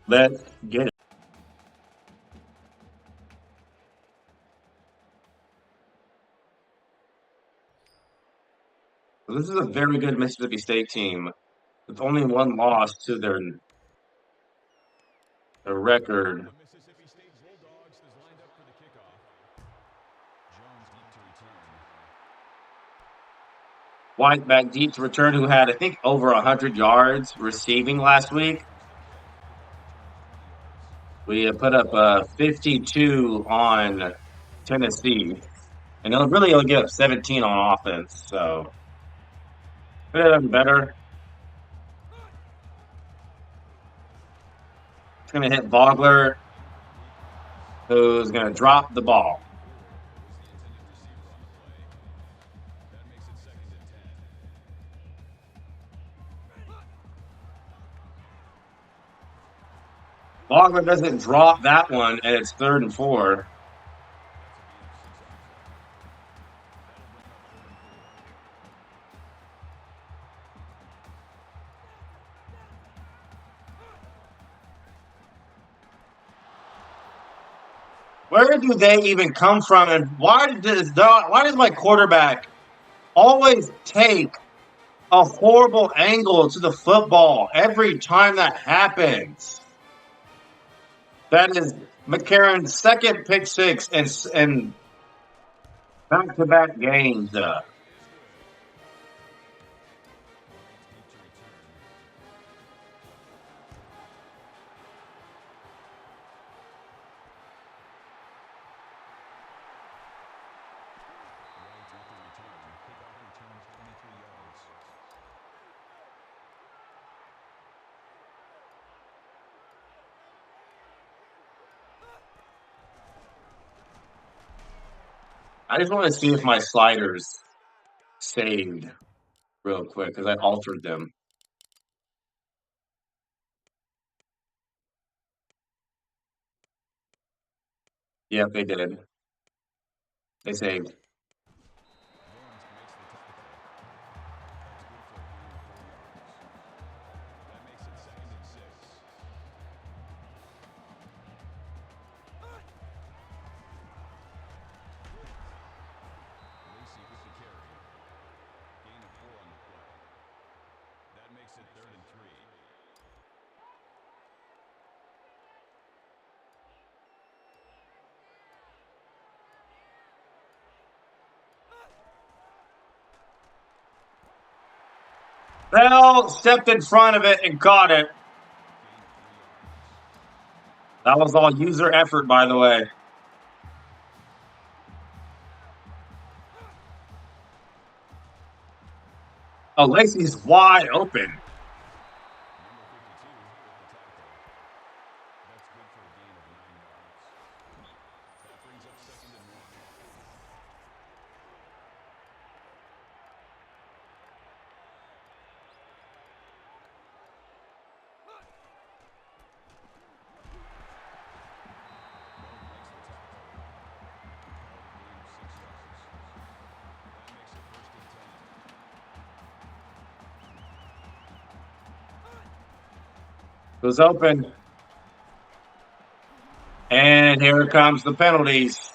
[SPEAKER 1] Let's get it. So this is a very good Mississippi State team with only 1 loss to their record. White back deep to return, who had, I think, over 100 yards receiving last week. We put up 52 on Tennessee, and they'll really only give up 17 on offense. So could have done better. It's going to hit Vogler, who's going to drop the ball. Vogler doesn't drop that one, and it's 3rd and 4. Where do they even come from, and why does my quarterback always take a horrible angle to the football every time that happens? That is McCarron's second pick six and back-to-back games. I just want to see if my sliders saved real quick because I altered them. Yep, they did. They saved. Bell stepped in front of it and caught it. That was all user effort, by the way. Oh, Lacey's wide open. It was open. And here comes the penalties.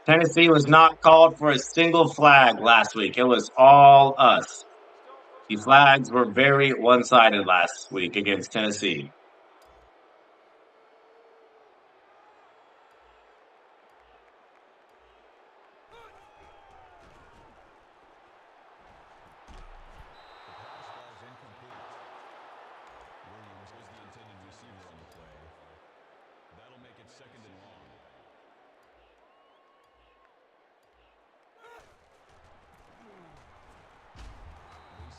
[SPEAKER 1] Tennessee was not called for a single flag last week. It was all us. The flags were very one-sided last week against Tennessee.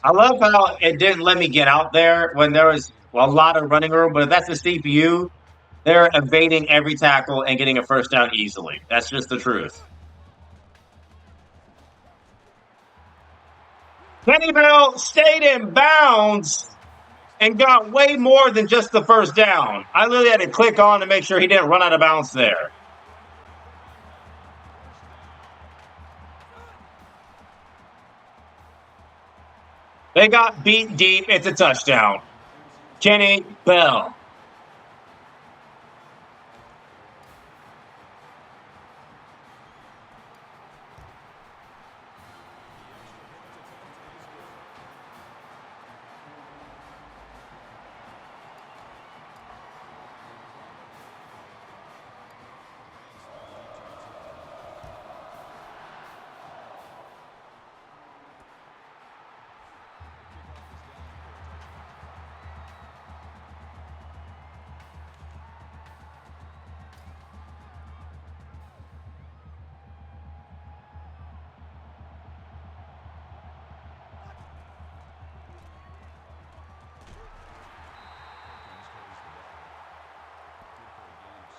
[SPEAKER 1] I love how it didn't let me get out there when there was a lot of running room, but if that's the CPU, they're evading every tackle and getting a first down easily. That's just the truth. Kenny Bell stayed in bounds and got way more than just the first down. I literally had to click on to make sure he didn't run out of bounds there. They got beat deep. It's a touchdown. Kenny Bell.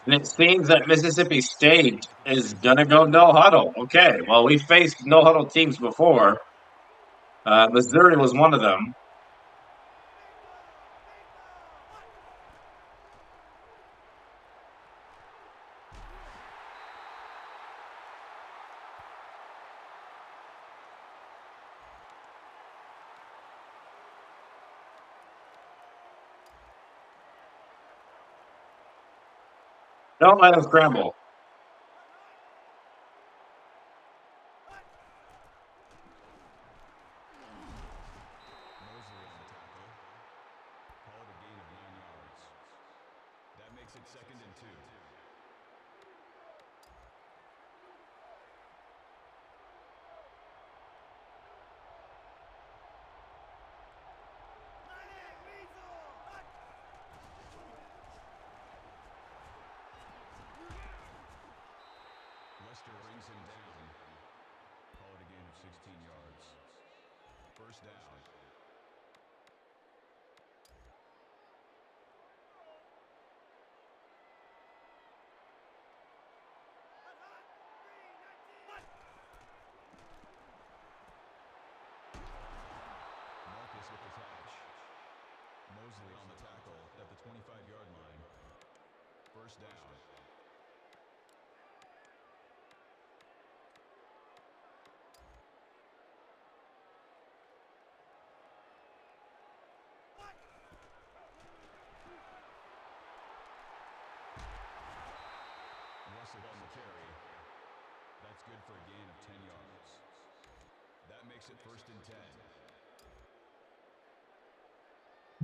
[SPEAKER 1] And it seems that Mississippi State is going to go no huddle. Okay, well, we faced no huddle teams before. Missouri was one of them. Don't let them scramble.
[SPEAKER 2] Mosley on the tackle. Call it a gain of 9 yards. That makes it 2nd and 2. Lester brings him down. Call it a gain of 16 yards. 1st down. Marcus with the catch. Mosley on the tackle at the 25-yard line. 1st down. Russell on the carry. That's good for a gain of 10 yards. That makes it 1st and 10.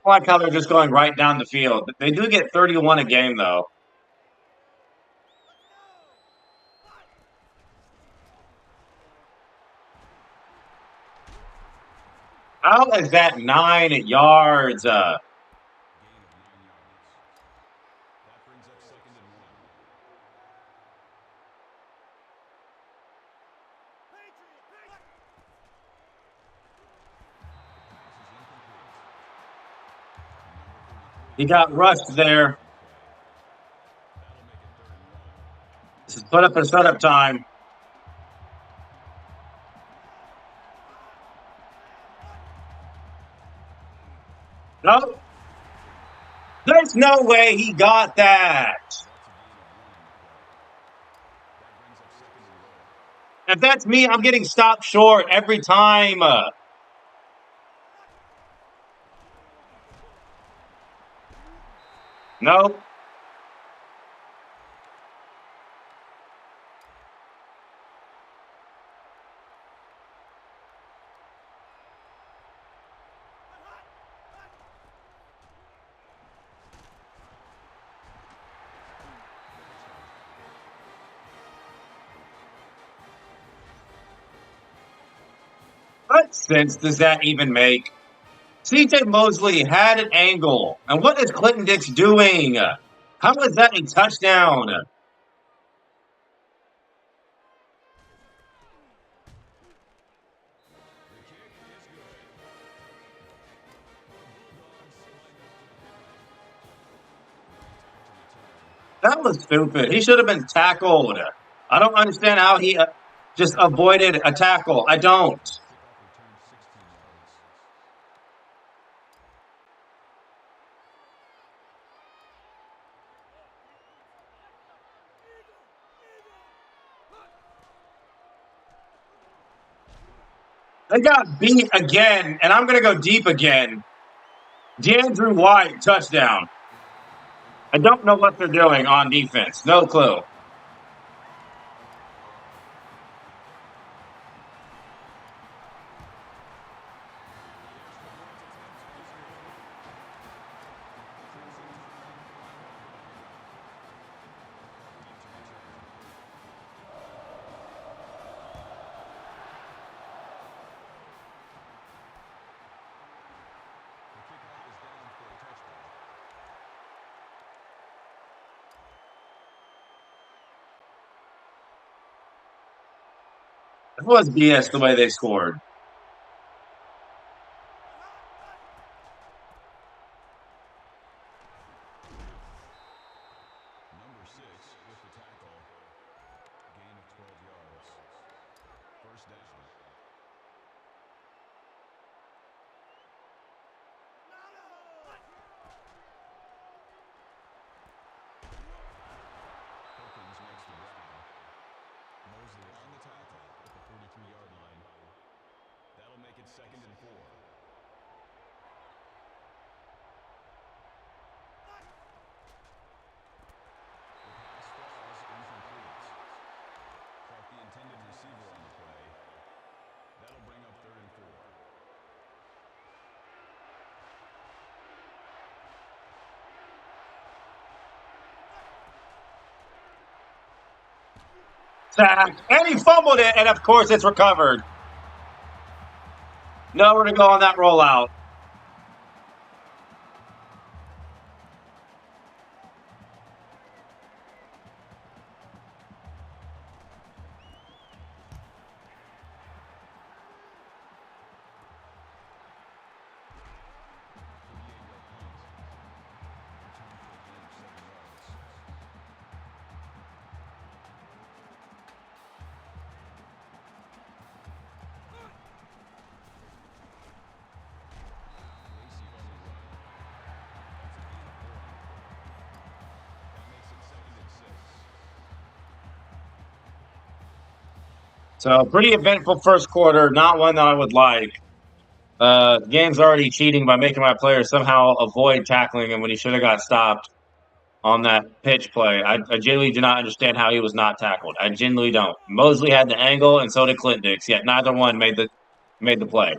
[SPEAKER 1] I like how they're just going right down the field. They do get 31 a game, though. How is that 9 yards?
[SPEAKER 2] Gain of 9 yards. That brings up 2nd and 1. Pass is incomplete. Number 43
[SPEAKER 1] He
[SPEAKER 2] is going
[SPEAKER 1] got
[SPEAKER 2] to be
[SPEAKER 1] rushed
[SPEAKER 2] called back
[SPEAKER 1] there.
[SPEAKER 2] on the play. That'll make it 3rd and 1.
[SPEAKER 1] This is put up and setup time. No, there's no way he got that.
[SPEAKER 2] That's a gain of 1 on the play. That brings up 2nd and goal.
[SPEAKER 1] If that's me, I'm getting stopped short every time. No, what sense does that even make? CJ Mosley had an angle. And what is Clinton Dix doing? How is that a touchdown?
[SPEAKER 2] The kick is good. The Bulldogs line up to punt. Going back to return.
[SPEAKER 1] That was stupid. He should have been tackled. I don't understand how he just avoided a tackle. I don't.
[SPEAKER 2] Kickoff return 16 yards.
[SPEAKER 1] They got beat again, and I'm going to go deep again. DeAndrew White, touchdown. I don't know what they're doing on defense. No clue.
[SPEAKER 2] The extra point attempt is good. Crimson Tide on the ball. Deep to return. The kickoff is down for a touchback.
[SPEAKER 1] It was BS the way they scored.
[SPEAKER 2] Number 6 on the tackle at the 43-yard line. That'll make it 2nd and 4. The pass falls incomplete. Caught the intended receiver on the play. That'll bring up 3rd and 4.
[SPEAKER 1] Sacked, and he fumbled it, and of course it's recovered. Nowhere to go on that rollout. So pretty eventful first quarter, not one that I would like. Game's already cheating by making my player somehow avoid tackling him when he should have got stopped on that pitch play. I genuinely do not understand how he was not tackled. I genuinely don't. Mosley had the angle, and so did Clint Dix. Yet neither one made the play.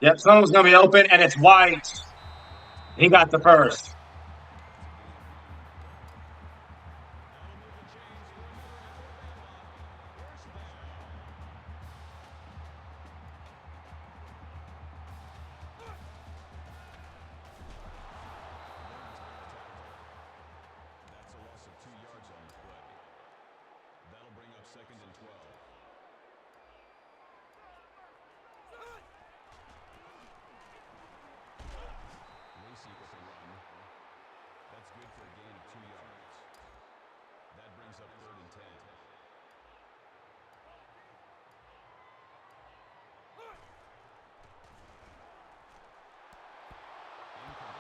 [SPEAKER 1] Yep, someone's going to be open, and it's White. He got the first.
[SPEAKER 2] That's a loss of 2 yards on the play. That'll bring up 2nd and 12. Lacey with a run. That's good for a gain of 2 yards. That brings up 3rd and 10.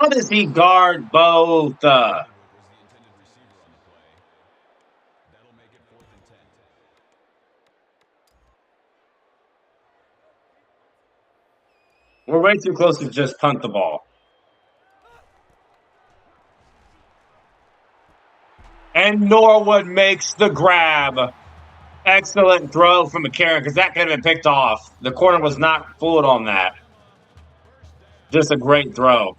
[SPEAKER 1] How does he guard both?
[SPEAKER 2] Was the intended receiver on the play. That'll make it 4th and 10.
[SPEAKER 1] We're way too close to just punt the ball. And Norwood makes the grab. Excellent throw from McCarron, because that could have been picked off. The corner was not fooled on that. Just a great throw.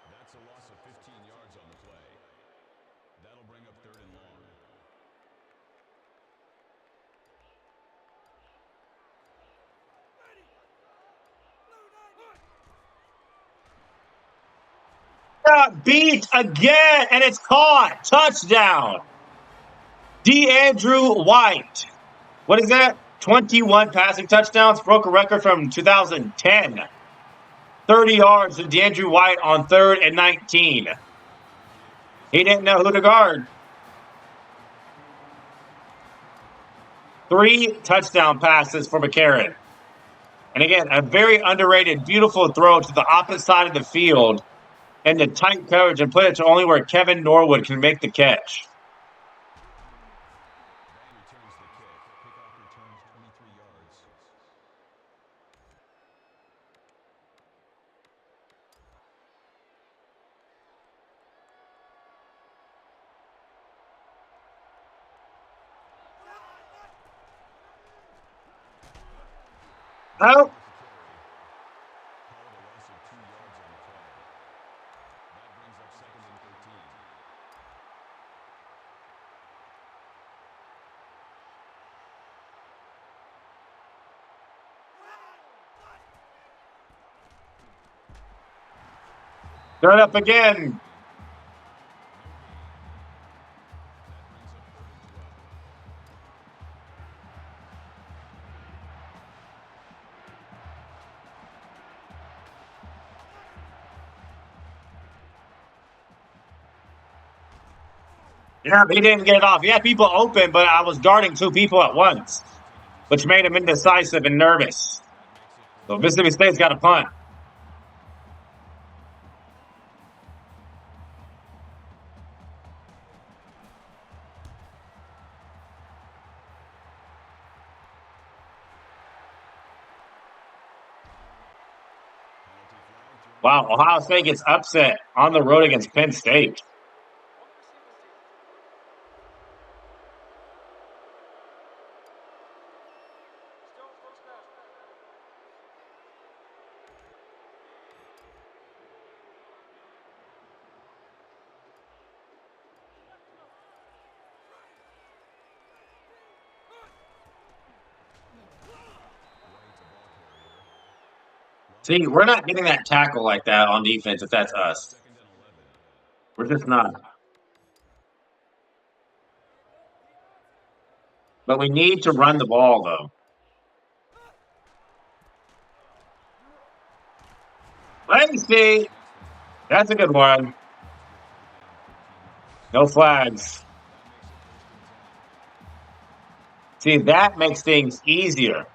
[SPEAKER 2] That's a loss of 15 yards on the play. That'll bring up 3rd and long.
[SPEAKER 1] Got beat again, and it's caught. Touchdown. DeAndrew White. What is that? 21 passing touchdowns. Broke a record from 2010. 30 yards to DeAndrew White on 3rd and 19. He didn't know who to guard. 3 touchdown passes for McCarron. And again, a very underrated, beautiful throw to the opposite side of the field and the tight coverage and put it to only where Kevin Norwood can make the catch.
[SPEAKER 2] Returns the kick. Kickoff returns 23 yards.
[SPEAKER 1] Oh,
[SPEAKER 2] Called a loss of 2 yards on the play. That brings up 2nd and 13.
[SPEAKER 1] throw it up again. Yeah, he didn't get it off. He had people open, but I was guarding 2 people at once, which made him indecisive and nervous. So Mississippi State's got a punt. Wow, Ohio State gets upset on the road against Penn State. See, we're not getting that tackle like that on defense if that's us. We're just not. But we need to run the ball, though. Let me see. That's a good one. No flags. See, that makes things easier.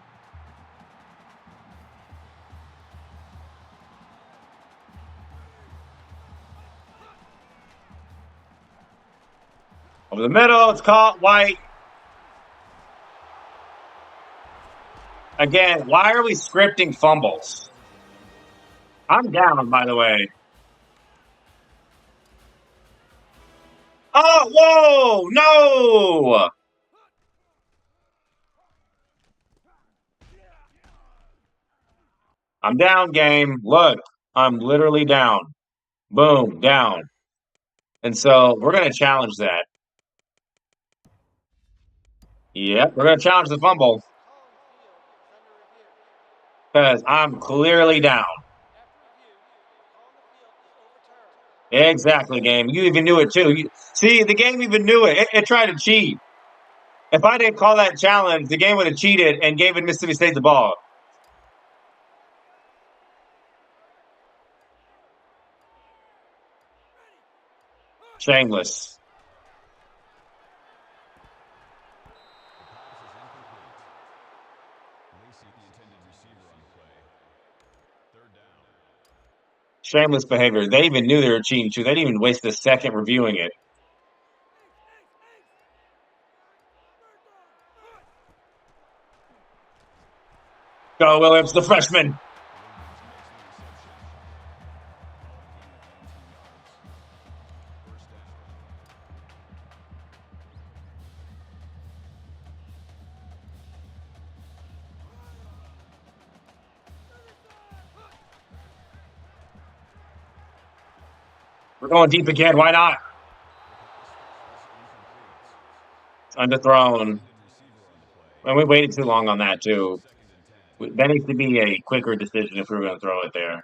[SPEAKER 1] Over the middle, it's caught. White. Again, why are we scripting fumbles? I'm down, by the way. Oh, whoa, no. I'm down, game. Look, I'm literally down. Boom, down. And so we're going to challenge that. Yep, we're going to challenge the fumble because I'm clearly down. Exactly, game. You even knew it too. See, the game even knew it. It tried to cheat. If I didn't call that challenge, the game would have cheated and given Mississippi State the ball. Shameless. Shameless behavior. They even knew they were cheating too. They didn't even waste a second reviewing it. Go, Williams, the freshman. We're going deep again. Why not? It's underthrown. And we waited too long on that, too. That needs to be a quicker decision if we were going to throw it there.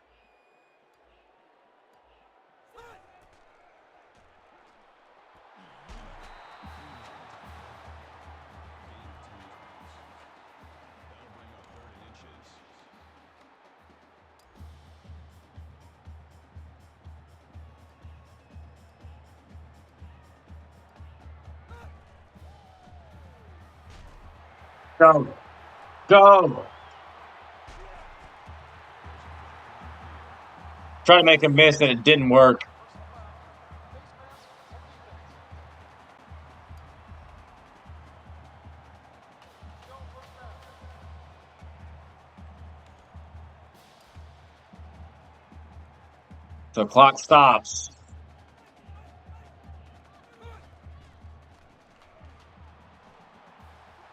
[SPEAKER 1] Go. Go. Try to make him miss, and it didn't work. So clock stops.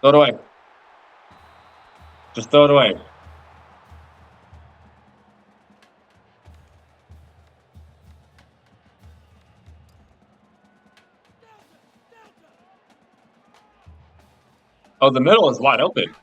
[SPEAKER 1] Throw it away. Just throw it away. Oh, the middle is wide open.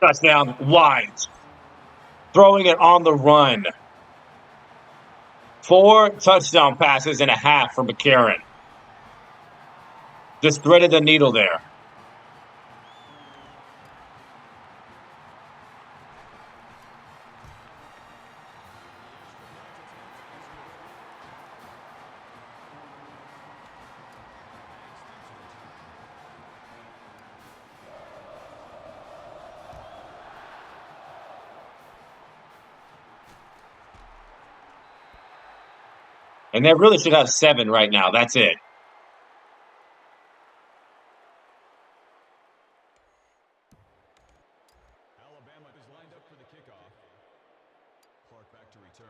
[SPEAKER 1] Touchdown, wide. Throwing it on the run. 4 touchdown passes and a half for McCarron. Just threaded the needle there. And they really should have 7 right now. That's it.
[SPEAKER 2] Alabama is lined up for the kickoff. Clark back to return.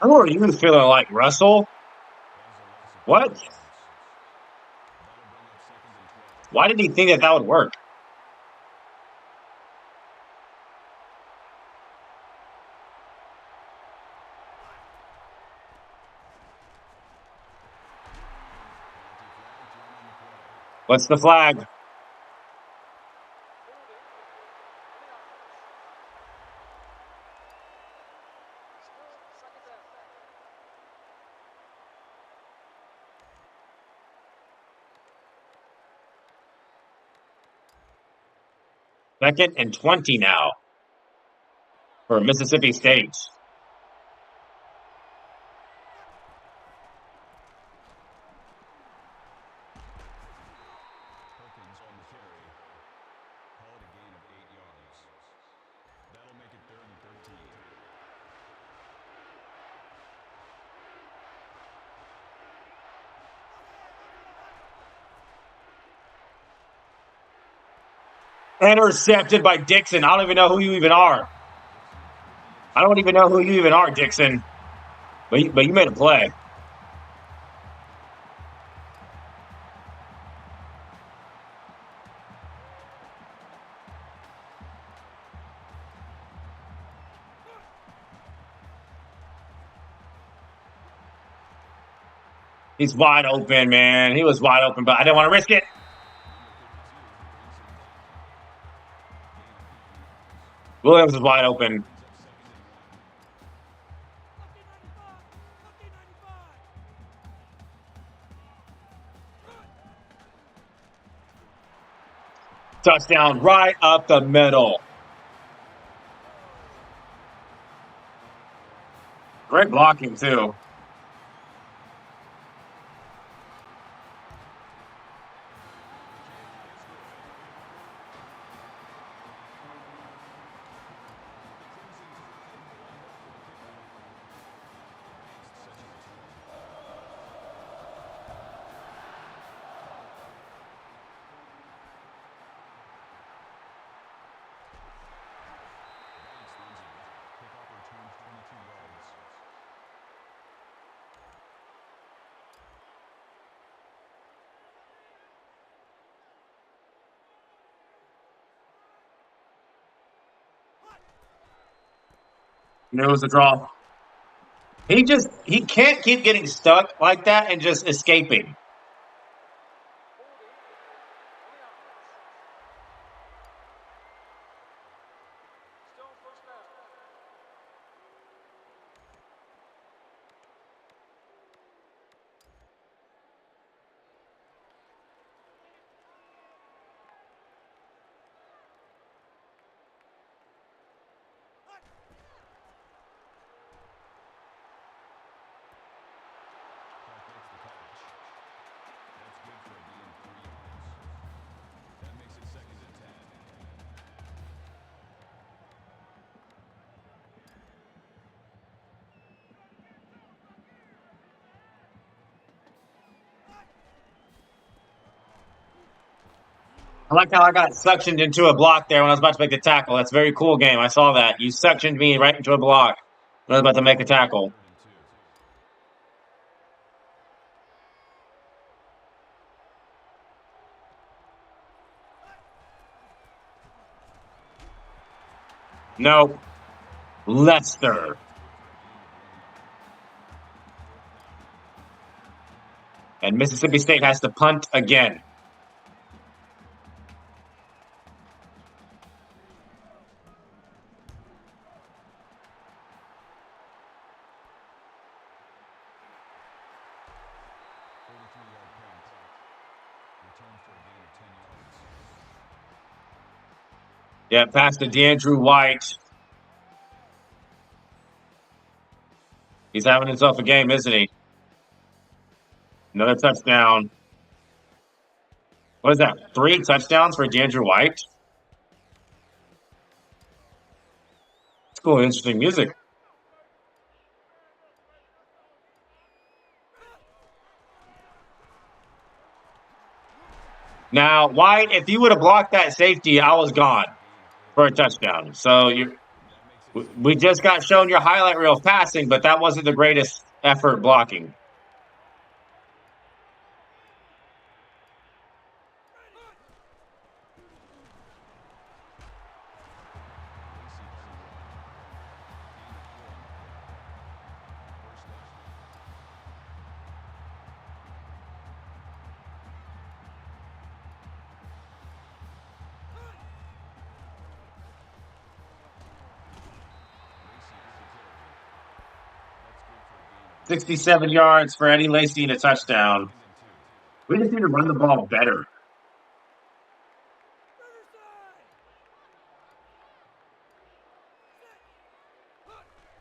[SPEAKER 1] Who are you feeling like, Russell? What? Why did he think that that would work? What's the flag? Second and 20 now for Mississippi State.
[SPEAKER 2] Perkins on the carry. Call it a gain of 8 yards. That'll make it 3rd and 13.
[SPEAKER 1] Intercepted by Dixon. I don't even know who you even are. I don't even know who you even are, Dixon. But you made a play. He's wide open, man. He was wide open, but I didn't want to risk it. Williams is wide open. Touchdown right up the middle. Great blocking, too. It was a draw. He can't keep getting stuck like that and just escaping.
[SPEAKER 2] Clock makes the catch. That's good for a gain of 3 yards. That makes it second and 10.
[SPEAKER 1] I like how I got suctioned into a block there when I was about to make the tackle. That's a very cool game. I saw that. You suctioned me right into a block when I was about to make a tackle.
[SPEAKER 2] Third and 2.
[SPEAKER 1] No, Lester.
[SPEAKER 2] That's good for a gain of 1 yard. Fourth down.
[SPEAKER 1] And Mississippi State has to punt again.
[SPEAKER 2] Yard punt. Returns for a gain of 10 yards.
[SPEAKER 1] Yeah, pass to DeAndrew White. He's having himself a game, isn't he? Another touchdown. What is that? 3 touchdowns for DeAndrew White? It's cool, interesting music. Now, White, if you would have blocked that safety, I was gone for a touchdown. So
[SPEAKER 2] That makes it second
[SPEAKER 1] we
[SPEAKER 2] and
[SPEAKER 1] just
[SPEAKER 2] 10.
[SPEAKER 1] got shown your highlight reel of passing, but that wasn't the greatest effort blocking.
[SPEAKER 2] Lacey on the run. Gain of 4 on the play. First down.
[SPEAKER 1] 67 yards for Eddie Lacy and a touchdown.
[SPEAKER 2] Second and 2.
[SPEAKER 1] We just need to run the ball better.
[SPEAKER 2] Hurried by the tackle. Gain of 5 yards.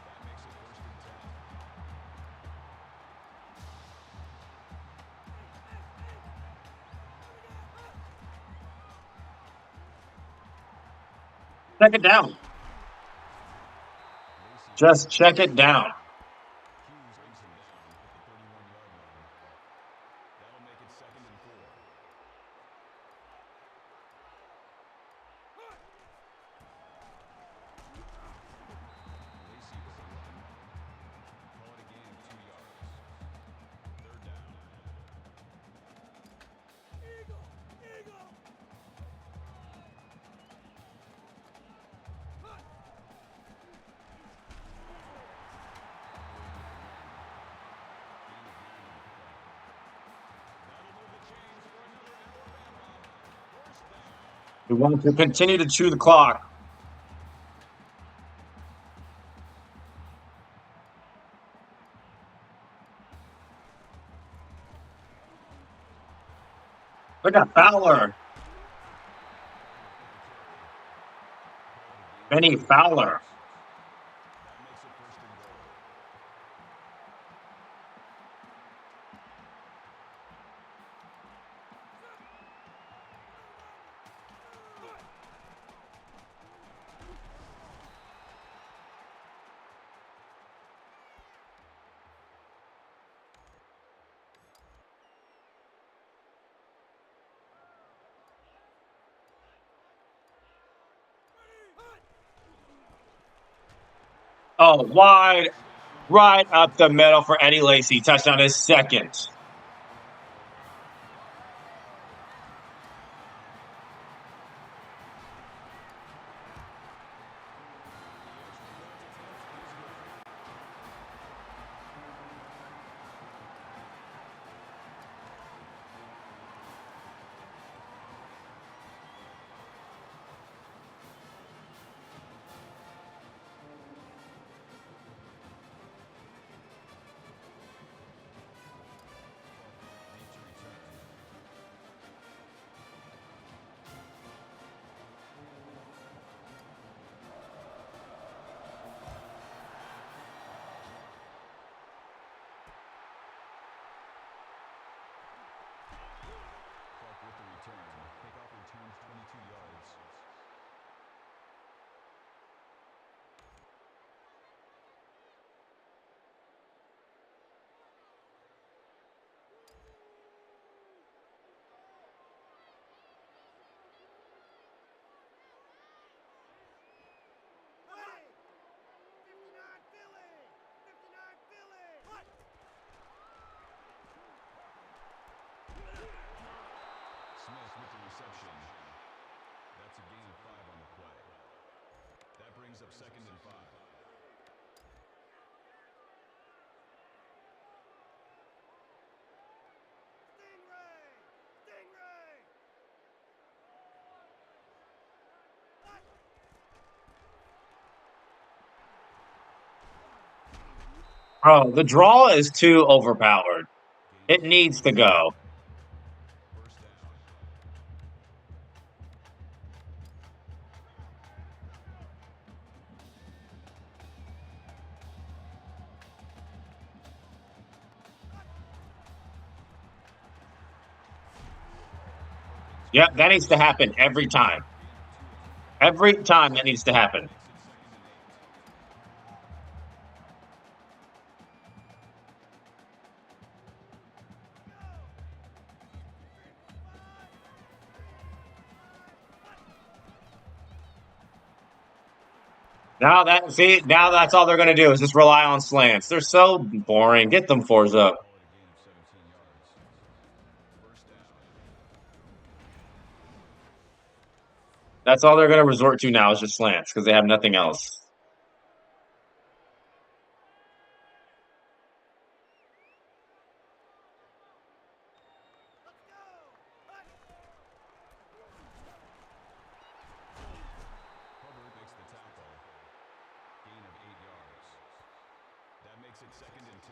[SPEAKER 2] That makes it first and 10.
[SPEAKER 1] Check it down.
[SPEAKER 2] Lacey
[SPEAKER 1] Just check it down.
[SPEAKER 2] Hughes brings him down at the 31-yard line. That'll make it second and 4. Lacey with the run. Call it a gain of 2 yards. Third down. Brady with the run. Gain of 9 on the play. That'll move the chains for another Alabama. First down.
[SPEAKER 1] We want to continue to chew the clock. Look at Fowler. Benny Fowler.
[SPEAKER 2] That makes it first and goal.
[SPEAKER 1] Oh, wide, right up the middle for Eddie Lacy. Touchdown his second.
[SPEAKER 2] 22 yards. Smith with the reception. That's a gain of 5 on the play. That brings up 2nd and 5.
[SPEAKER 1] Bro, the draw is too overpowered. It needs to go.
[SPEAKER 2] First down.
[SPEAKER 1] Yep, that needs to happen every time. Every time that needs to happen.
[SPEAKER 2] Makes it 2nd and 8.
[SPEAKER 1] Now that's all they're gonna do is just rely on slants. They're so boring. Get them fours up.
[SPEAKER 2] Call it a gain of 17 yards. First down.
[SPEAKER 1] That's all they're gonna resort to now is just slants because they have nothing else.
[SPEAKER 2] Hubbard makes the tackle. Gain of 8 yards. That makes it 2nd and 2.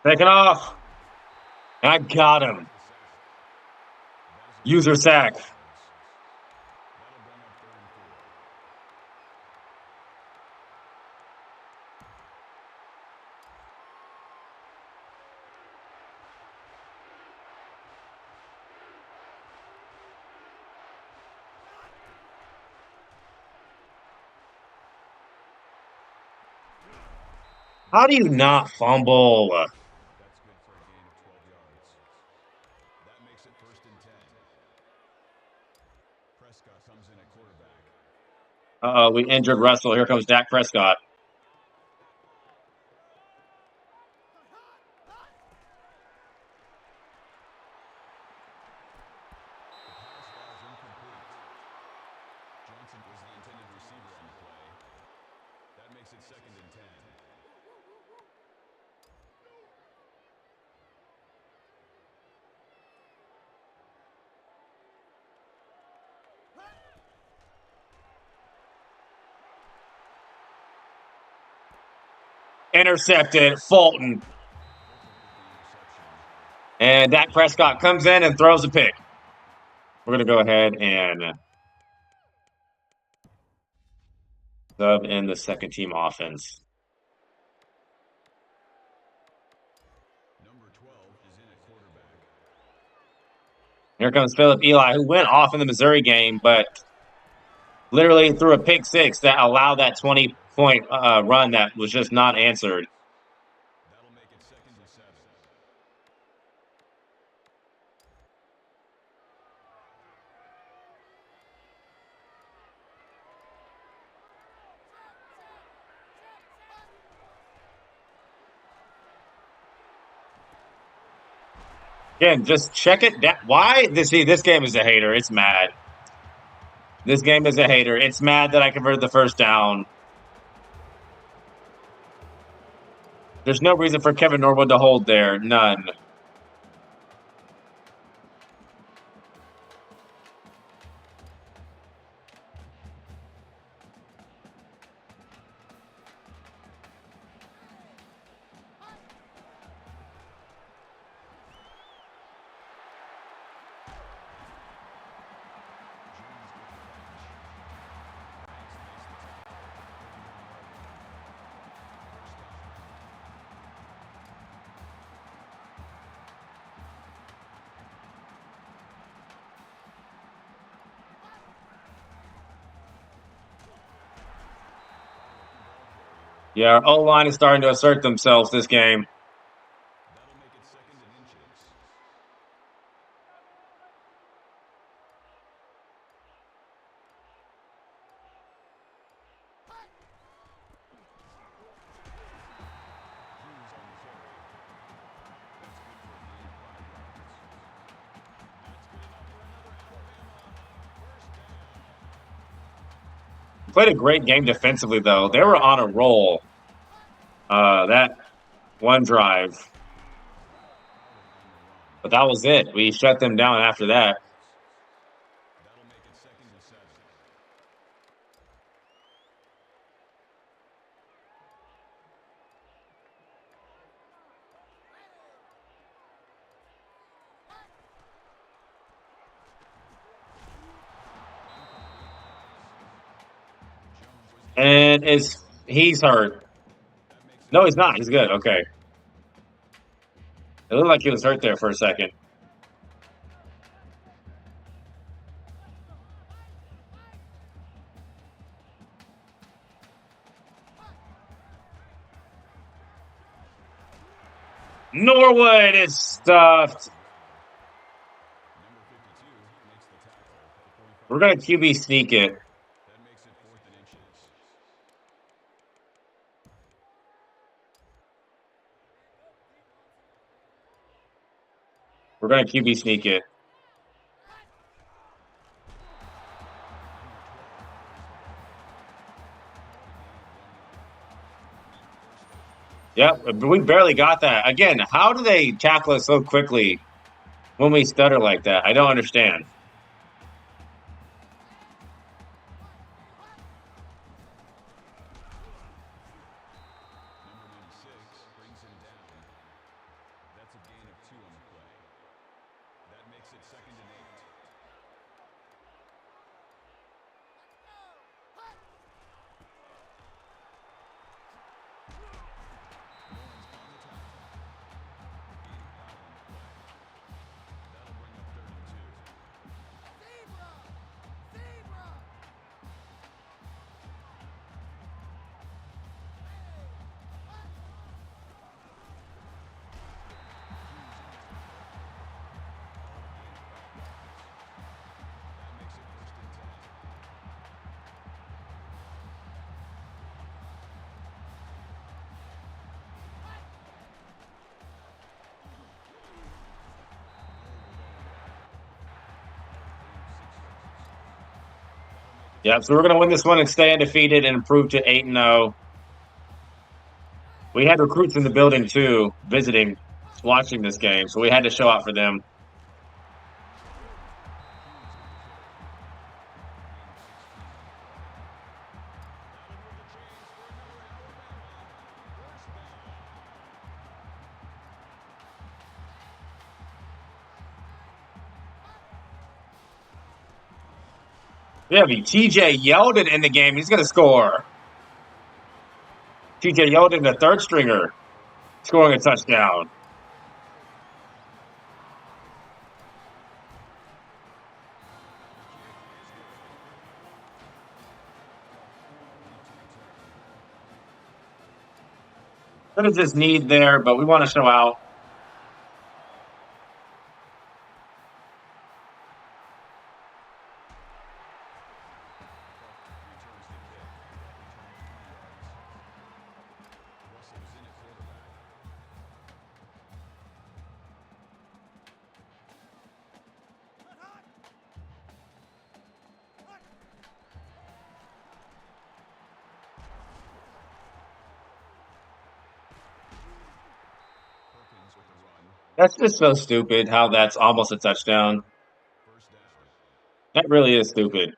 [SPEAKER 1] Taking off. I got him.
[SPEAKER 2] That is a
[SPEAKER 1] User sack.
[SPEAKER 2] yards. That'll bring up 3rd and 4.
[SPEAKER 1] How do you not fumble?
[SPEAKER 2] That's good for a gain of 12 yards. That makes it 1st and 10. Prescott comes in at quarterback.
[SPEAKER 1] We injured Russell. Here comes Dak Prescott.
[SPEAKER 2] The pass falls incomplete. Johnson was the intended receiver on the play. That makes it 2nd and 10.
[SPEAKER 1] Intercepted. Fulton.
[SPEAKER 2] Fulton with the interception.
[SPEAKER 1] And Dak Prescott comes in and throws a pick. We're going to go ahead and sub in the second team offense.
[SPEAKER 2] Number 12 is in at quarterback.
[SPEAKER 1] Here comes Philip Eli, who went off in the Missouri game, but literally threw a pick six that allowed that 20-point run that was just not answered.
[SPEAKER 2] That'll make it 2nd and 7.
[SPEAKER 1] Again, just check it down. Why? This game is a hater. It's mad. This game is a hater. It's mad that I converted the first down. There's no reason for Kevin Norwood to hold there. None.
[SPEAKER 2] Jones with the catch. Banks makes the tackle.
[SPEAKER 1] Yeah, our O-line is starting to assert themselves this game.
[SPEAKER 2] That'll make it second and inches. Hughes on the carry. That's good for a gain of 5 yards. That's good enough for another Alabama first down.
[SPEAKER 1] Played a great game defensively, though. They were on a roll. That one drive,
[SPEAKER 2] Started on the run.
[SPEAKER 1] but that was it. We shut them down after that.
[SPEAKER 2] That'll make it second and 7. Incomplete pass. Jones was the only
[SPEAKER 1] And
[SPEAKER 2] target
[SPEAKER 1] is
[SPEAKER 2] on the play.
[SPEAKER 1] he's hurt?
[SPEAKER 2] That makes it
[SPEAKER 1] No, he's
[SPEAKER 2] third
[SPEAKER 1] not.
[SPEAKER 2] and
[SPEAKER 1] He's good.
[SPEAKER 2] 10.
[SPEAKER 1] Okay. It looked like he was hurt there for a second. Norwood is stuffed.
[SPEAKER 2] Number 52 makes the tackle at the
[SPEAKER 1] We're
[SPEAKER 2] 45
[SPEAKER 1] gonna
[SPEAKER 2] yard
[SPEAKER 1] QB
[SPEAKER 2] line.
[SPEAKER 1] sneak it.
[SPEAKER 2] That makes it fourth and inches.
[SPEAKER 1] We're gonna QB sneak it.
[SPEAKER 2] Number 12 carries the ball. Call it a gain of 1 yard. First down.
[SPEAKER 1] Yep, we barely got that. Again, how do they tackle us so quickly when we stutter like that? I don't understand.
[SPEAKER 2] Number 96 brings him down. That's a gain of 2 on the play. That makes it second and 8. Lawrence on the tackle. Gain of 5 on the play. That'll bring up third and 2. Hughes on the tackle. Call it a gain of 5 yards. That makes it first and 10. Norwood on the run. Call it a gain of 6 yards. That'll make it
[SPEAKER 1] Yep, so
[SPEAKER 2] second
[SPEAKER 1] we're
[SPEAKER 2] and
[SPEAKER 1] gonna win
[SPEAKER 2] 10.
[SPEAKER 1] this one and stay undefeated and improve to 8-0. We had recruits in the building too, visiting, watching this game, so we had to show out for them.
[SPEAKER 2] Hughes on the carry. Gain of 16 on the play. That'll move the chains for another Alabama first down.
[SPEAKER 1] We have TJ Yeldon in the game. He's gonna score. TJ Yeldon, the third stringer, scoring a touchdown.
[SPEAKER 2] The kick is good. Punt to return.
[SPEAKER 1] What is this need there? But we want to show out.
[SPEAKER 2] Clark returns the kick, returning 20 yards. Russell is in at quarterback. Perkins with the run.
[SPEAKER 1] That's just so stupid how that's almost a touchdown.
[SPEAKER 2] First down.
[SPEAKER 1] That really is stupid.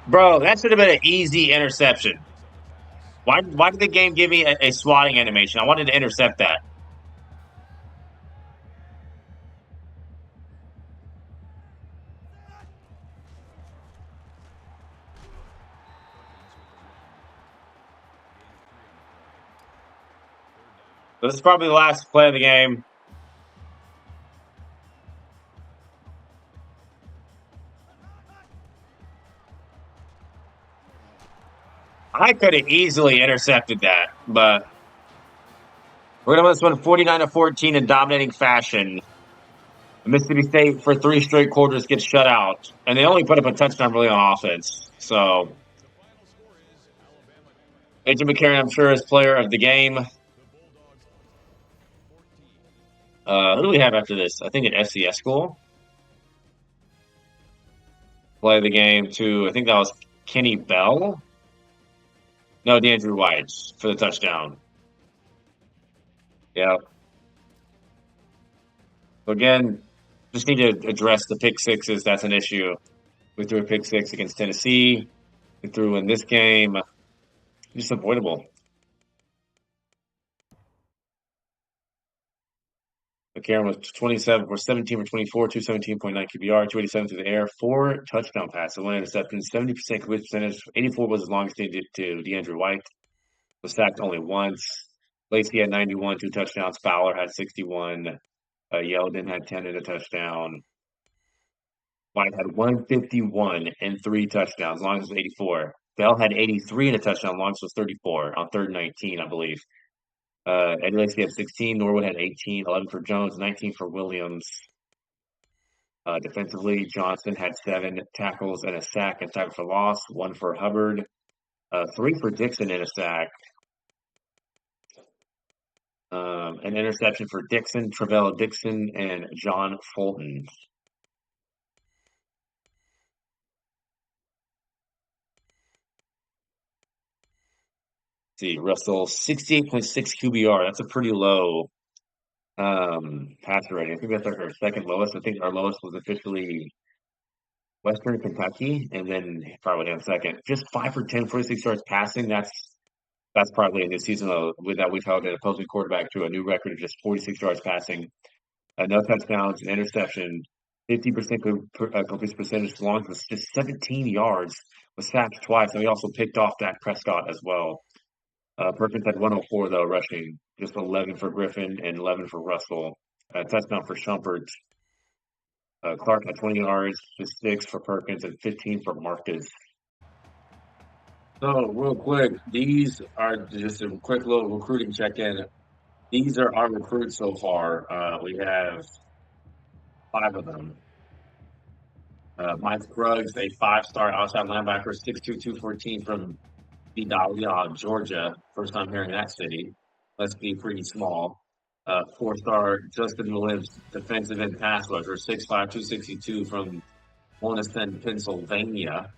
[SPEAKER 1] Bro, that should have been an easy interception.
[SPEAKER 2] Picks up the pass.
[SPEAKER 1] Why did the game give me a swatting animation? I wanted to intercept that.
[SPEAKER 2] Perkins with the run. Gain of 3 on the play. Third down.
[SPEAKER 1] But this is probably the last play of the game. I could have easily intercepted that, but we're gonna win this one 49-14 in dominating fashion. Mississippi State for 3 straight quarters gets shut out, and they only put up a touchdown really on offense. So
[SPEAKER 2] The final score is Alabama
[SPEAKER 1] AJ McCarron, I'm sure, is player of the game.
[SPEAKER 2] the Bulldogs 14.
[SPEAKER 1] Who do we have after this? I think an SCS school. Play the game to, I think that was Kenny Bell. No, DeAndrew White for the touchdown. Yeah. Again, just need to address the pick sixes. That's an issue. We threw a pick six against Tennessee. We threw in this game. Just avoidable. McCarron was 27 for 17 for 24, 217.9 QBR, 287 through the air, 4 touchdown passes, 1 interception, 70% complete percentage. 84 was his longest to DeAndrew White. Was sacked only once. Lacey had 91, 2 touchdowns. Fowler had 61. Yeldon had 10 and a touchdown. White had 151 and 3 touchdowns. Longest was 84. Bell had 83 and a touchdown. Longest was 34 on 3rd and 19, I believe. Eddie Lacy had 16. Norwood had 18. 11 for Jones. 19 for Williams. Defensively, Johnson had 7 tackles and a sack and tackle for loss. 1 for Hubbard. 3 for Dixon and a sack. An interception for Dixon, Travella Dixon, and John Fulton. See, Russell, 68.6 QBR. That's a pretty low passer rating. I think that's like our second lowest. I think our lowest was officially Western Kentucky, and then probably down second. Just 5 for 10, 46 yards passing. That's probably in this season with that we've held an opposing quarterback to a new record of just 46 yards passing. No touchdowns, an interception, 50% completion percentage, long was just 17 yards, was sacked twice, and we also picked off Dak Prescott as well. Perkins had 104 though rushing, just 11 for Griffin and 11 for Russell. Touchdown for Shumpert. Clark had 20 yards, just 6 for Perkins and 15 for Marcus. So real quick, these are just a quick little recruiting check-in. These are our recruits so far. We have 5 of them. Mike Scruggs, a 5-star outside linebacker, 6'2", 214 from Vidalia, Georgia. First time hearing that city. Must be pretty small. 4-star Justin Williams, defensive end pass rusher, 6'5", 262 from Monessen, Pennsylvania.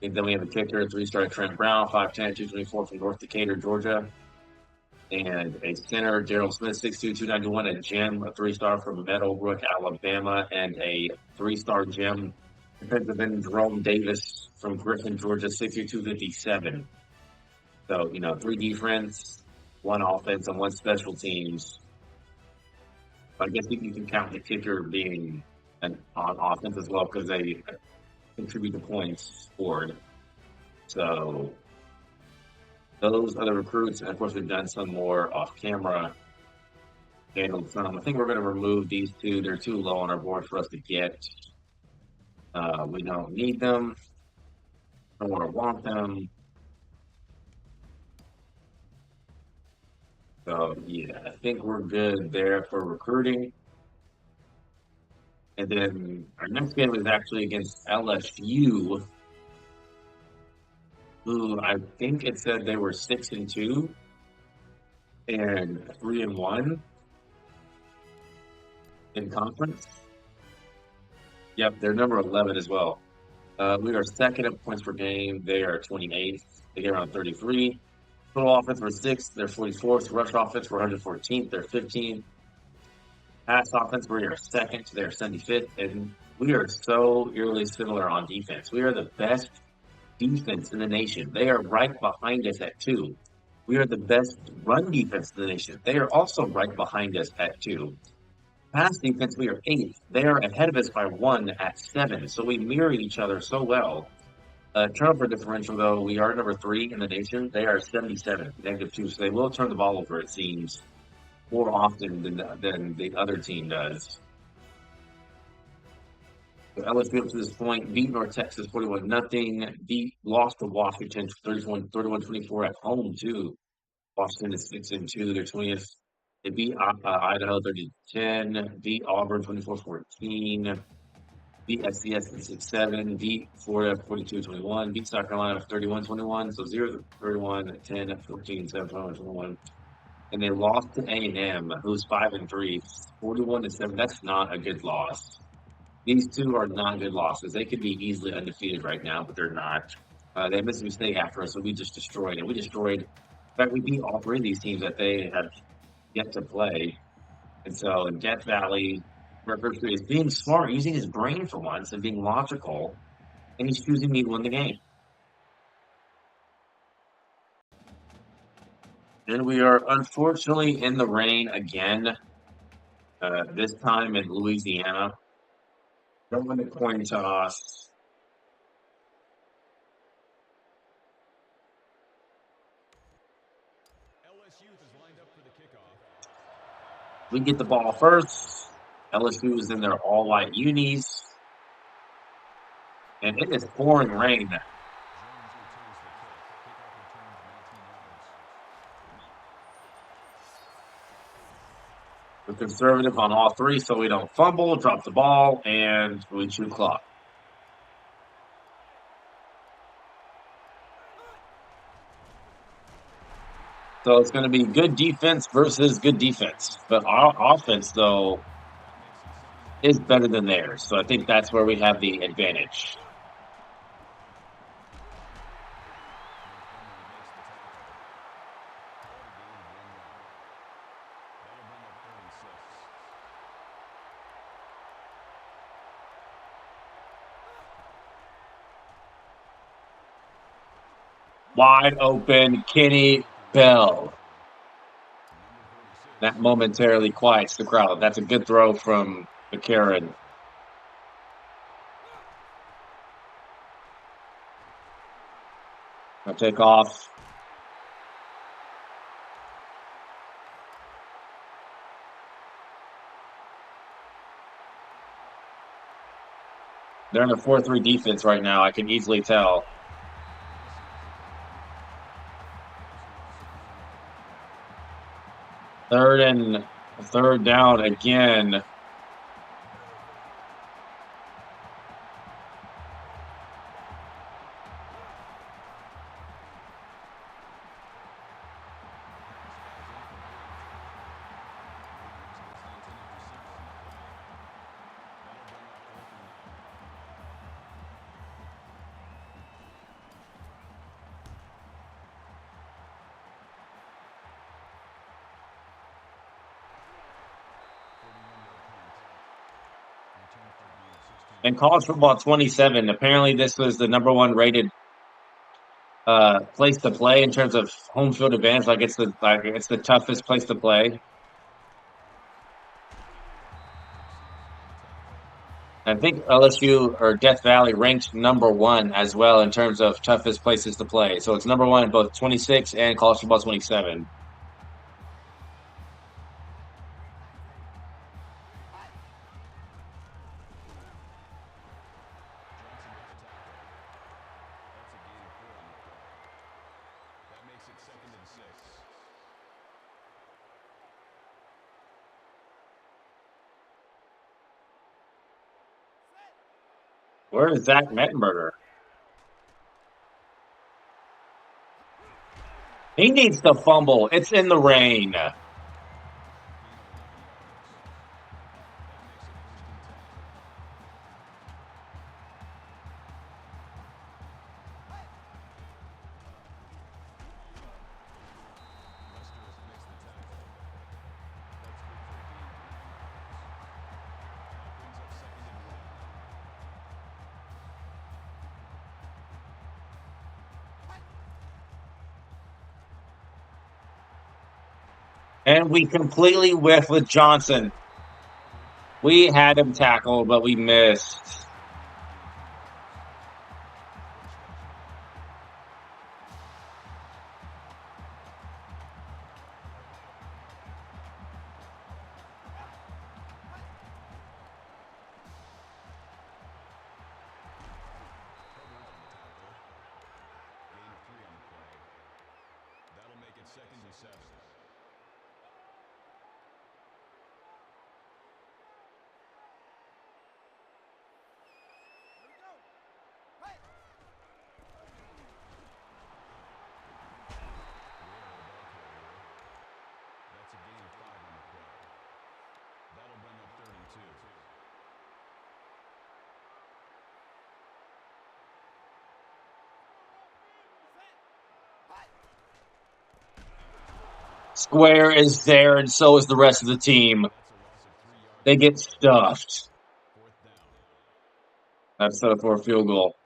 [SPEAKER 1] And then we have a kicker, 3-star Trent Brown, 5'10", 224 from North Decatur, Georgia. And a center, Gerald Smith, 6'2", 291, a gem, a 3-star from Meadowbrook, Alabama, and a 3-star gem, defensive end Jerome Davis from Griffin, Georgia, 6'2", 257. So, 3 defense, 1 offense, and 1 special teams. I guess you can count the kicker being on offense as well because they contribute to points scored. So those are the recruits, and of course we've done some more off camera. Handled some. I think we're going to remove these 2. They're too low on our board for us to get. We don't need them or want them. So yeah, I think we're good there for recruiting. And then our next game is actually against LSU, who I think it said they were 6-2 and 3-1 in conference. Yep, they're number 11 as well. We are second in points per game. They are 28th. They get around 33. Total offense, we're 6th. They're 44th. Rush offense, we're 114th. They're 15th. Pass offense, we are 2nd. They're 75th. And we are so eerily similar on defense. We are the best defense in the nation. They are right behind us at 2. We are the best run defense in the nation. They are also right behind us at 2. Pass defense, we are 8th. They are ahead of us by 1 at 7. So we mirror each other so well. Turnover differential, though, we are number 3 in the nation. They are 77, -2. So they will turn the ball over, it seems, more often than the other team does. So LSU up to this point beat North Texas 41-0. Lost to Washington 31-24 at home too. Washington is 6-2. They're 20th. They beat Idaho 30-10. Beat Auburn 24-14. Beat FCS 6-7. Beat Florida 42-21. Beat South Carolina 31-21. So 0-31, 10, 14, 7, 21. And they lost to A&M, who's 5-3, 41-7. That's not a good loss. These two are not good losses. They could be easily undefeated right now, but they're not. They missed a mistake after us, so we just destroyed it. In fact, we beat all three of these teams that they have yet to play. And so in Death Valley, Mercury is being smart, using his brain for once and being logical, and he's choosing me to win the game. And we are unfortunately in the rain again, this time in Louisiana. Don't win the coin toss.
[SPEAKER 2] LSU is lined up for the kickoff.
[SPEAKER 1] We get the ball first. LSU is in their all white unis. And it is pouring rain.
[SPEAKER 2] Jones returns the kick. Kickoff returns 19 yards.
[SPEAKER 1] We're conservative on all three so we don't fumble, drop the ball, and we chew clock. So it's going to be good defense versus good defense. But our offense, though, is better than theirs. So I think that's where we have the advantage. Wide open, Kenny Bell. That momentarily quiets the crowd. That's a good throw from McCarron. I'll take off. They're in a 4-3 defense right now. I can easily tell. Third down again. And college football 27. Apparently, this was the number one rated place to play in terms of home field advantage. It's the toughest place to play. I think LSU or Death Valley ranked number one as well in terms of toughest places to play. So it's number one in both 26 and college football 27. Where is Zach Mettenberger? He needs to fumble. It's in the rain. And we completely whiffed with Johnson. We had him tackled, but we missed.
[SPEAKER 2] 27. That's a gain of 5 on the play. That'll bring up 32.
[SPEAKER 1] Square is there, and so is the rest of the team.
[SPEAKER 2] That's a loss of 3 yards.
[SPEAKER 1] They get stuffed.
[SPEAKER 2] 4th down.
[SPEAKER 1] That's set up for a field goal.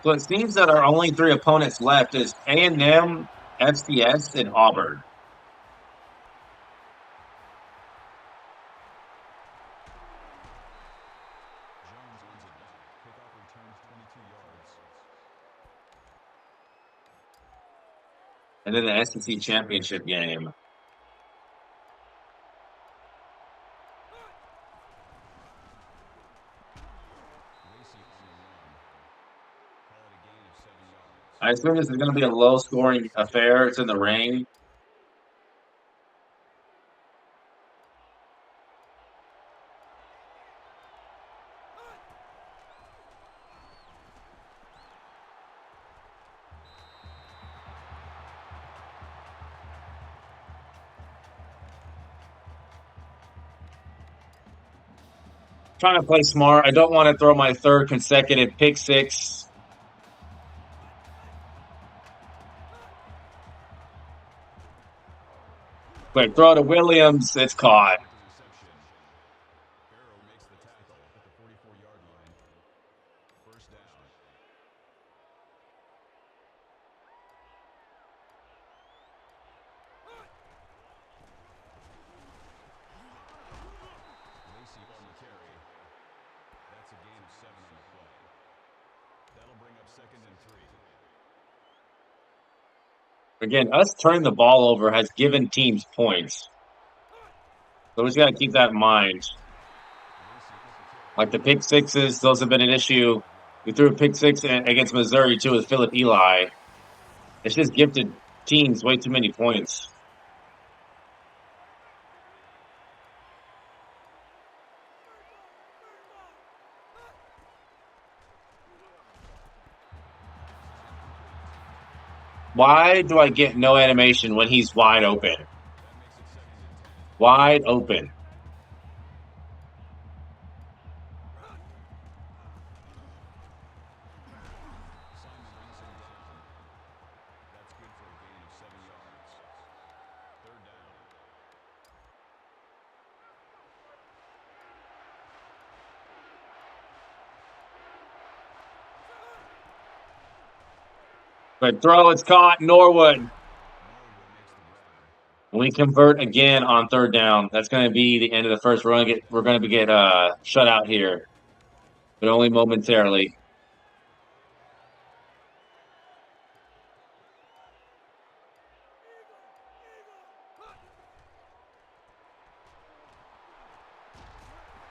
[SPEAKER 1] So it seems that our only 3 opponents left is A&M, FCS, and Auburn.
[SPEAKER 2] Jones wins it back. Kickoff returns 22 yards.
[SPEAKER 1] And then the SEC championship game.
[SPEAKER 2] Lacey on the run. Call it a gain of 7 yards.
[SPEAKER 1] I assume this is going to be a low-scoring affair. It's in the rain. Trying to play smart. I don't want to throw my 3rd consecutive pick 6. Quick throw to Williams. It's caught.
[SPEAKER 2] Interception. Barrow makes the tackle at the 44-yard line. 1st down. Lacey on the carry. That's a gain of 7 on the play. That'll bring up 2nd and 3.
[SPEAKER 1] Again, us turning the ball over has given teams points. So we just got to keep that in mind. Like the pick 6s, those have been an issue. We threw a pick 6 against Missouri, too, with Philip Eli. It's just gifted teams way too many points. Why do I get no animation when he's wide open? Wide open.
[SPEAKER 2] Simon brings him down. That's good for a gain of 7 yards. 3rd down.
[SPEAKER 1] But throw, it's caught. Norwood.
[SPEAKER 2] Norwood makes the grab.
[SPEAKER 1] We convert again on 3rd down. That's going to be the end of the first. We're going to get shut out here, but only momentarily.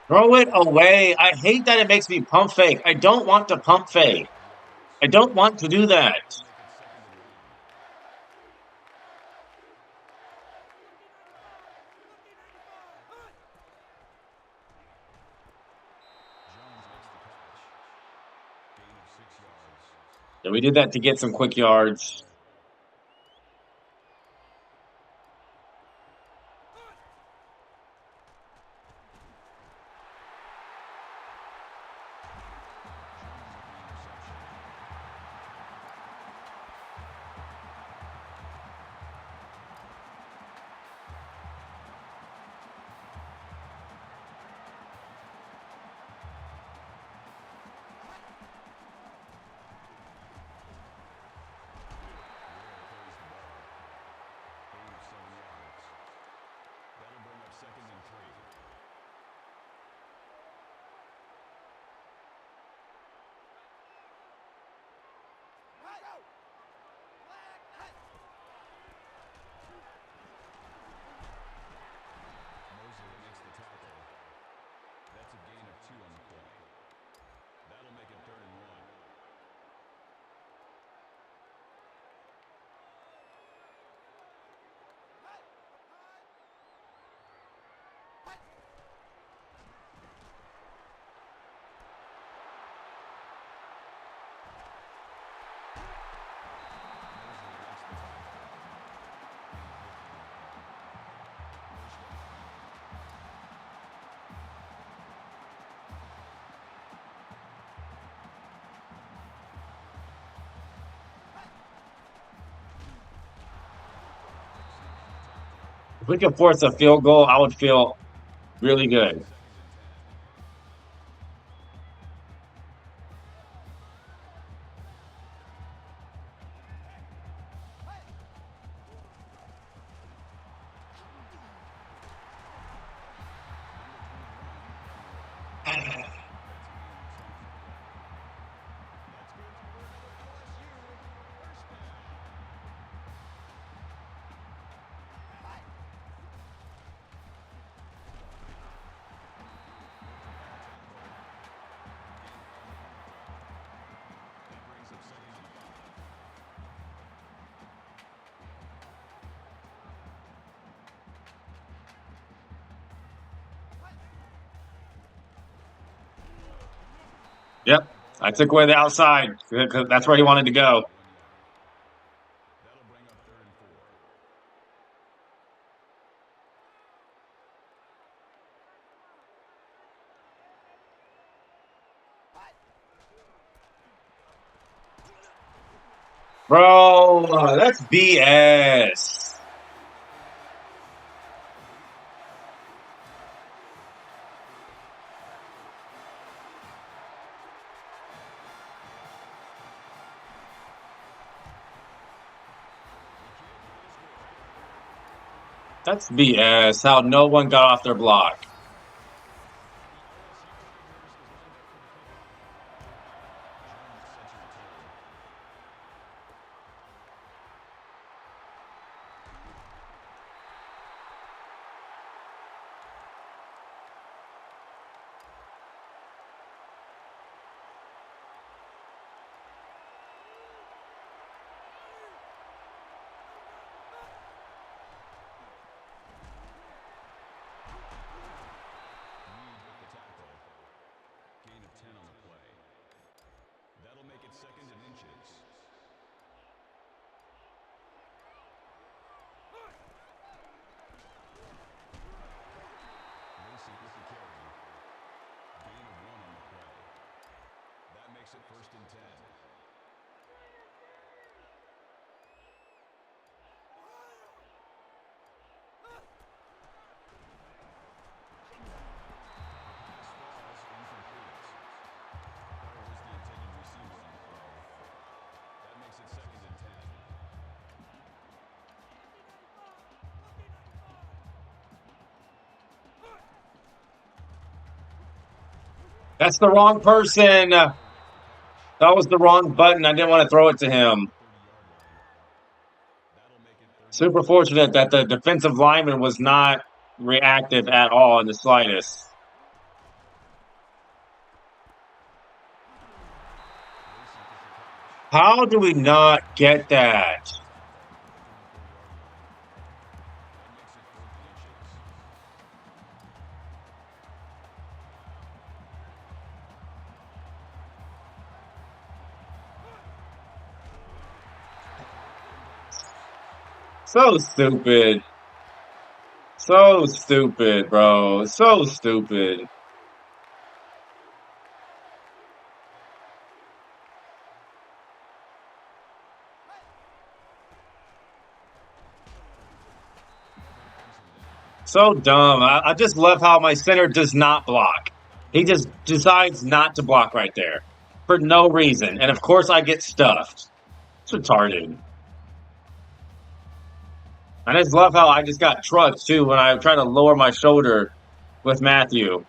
[SPEAKER 1] Throw it away. I hate that it makes me pump fake. I don't want to pump fake. I don't want to do that. Yeah, we did that to get some quick yards. If we could force a field goal, I would feel really good. Yep, I took away the outside because that's where he wanted to go.
[SPEAKER 2] That'll bring up 3rd and 4.
[SPEAKER 1] Bro, that's BS. That's BS. How no one got off their block.
[SPEAKER 2] Gain of 10 on the play. That'll make it 2nd and inches. Lacey with the carry. Gain of 1 on the play. That makes it 1st and 10.
[SPEAKER 1] That's the wrong person. That was the wrong button. I didn't want to throw it to him. Super fortunate that the defensive lineman was not reactive at all in the slightest. How do we not get that? So stupid. So stupid, bro. So stupid. So dumb. I just love how my center does not block. He just decides not to block right there for no reason. And of course, I get stuffed. It's retarded. I just love how I just got trucked too when I try to lower my shoulder with Matthew.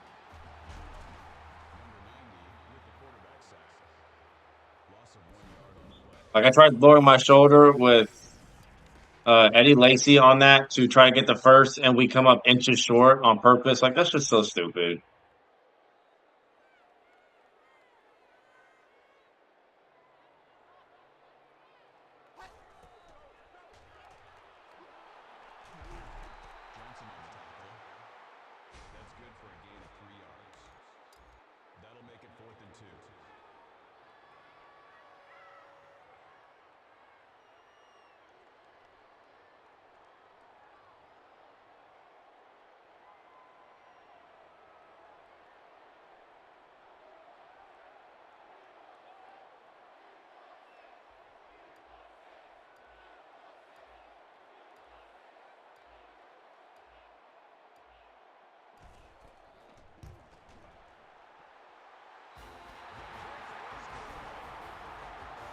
[SPEAKER 1] Like I tried lowering my shoulder with Eddie Lacy on that to try to get the first, and we come up inches short on purpose. Like that's just so stupid.
[SPEAKER 2] That's good for a gain of 3 yards. That'll make it 4th and 2.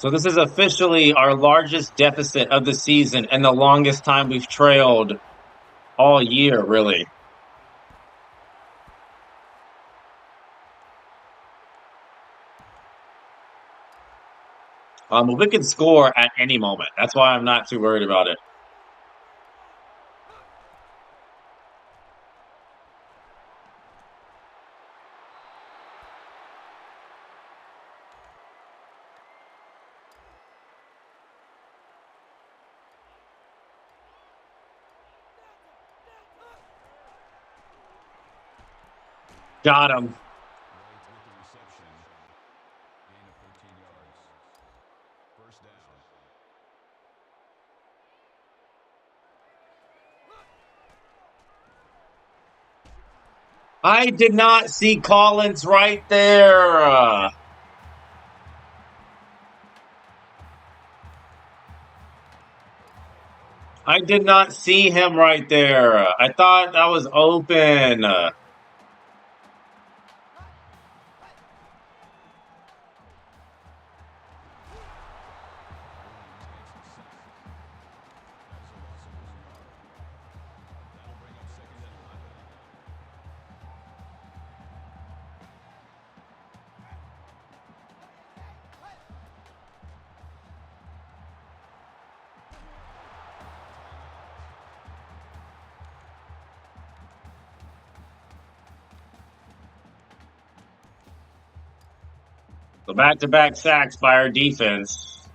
[SPEAKER 1] So this is officially our largest deficit of the season and the longest time we've trailed all year, really. We could score at any moment. That's why I'm not too worried about it. Got him.
[SPEAKER 2] Right with the reception. Gain of 13 yards. First down.
[SPEAKER 1] I did not see Collins right there. I did not see him right there. I thought that was open.
[SPEAKER 2] Williams gets the sack. That is a loss of 1 yard. That'll bring up second and 11. Timeout.
[SPEAKER 1] So back-to-back sacks by our defense.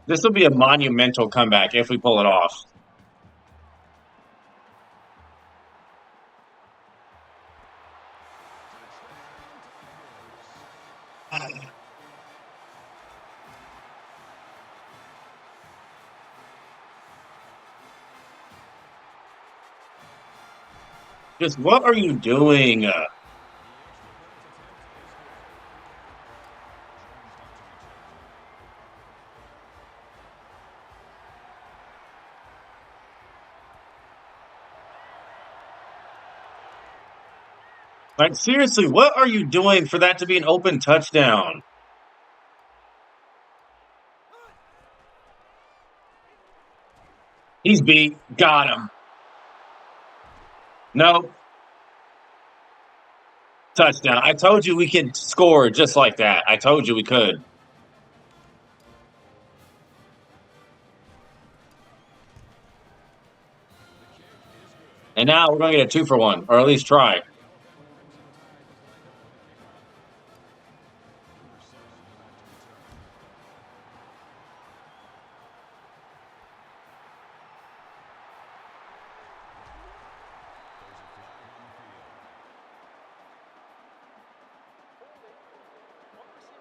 [SPEAKER 1] This will be a monumental comeback if we pull it off.
[SPEAKER 2] Touchdown, Tigers.
[SPEAKER 1] Just what are you doing?
[SPEAKER 2] The extra point attempt is good. Jones up to return.
[SPEAKER 1] Like, seriously, what are you doing for that to be an open touchdown? He's beat. Got him. No. Touchdown. I told you we could score just like that. I told you we could.
[SPEAKER 2] The kick is good.
[SPEAKER 1] And now we're going to get a 2-for-1, or at least try.
[SPEAKER 2] The Alabama Crimson Tide is lined up for the kickoff. Number 7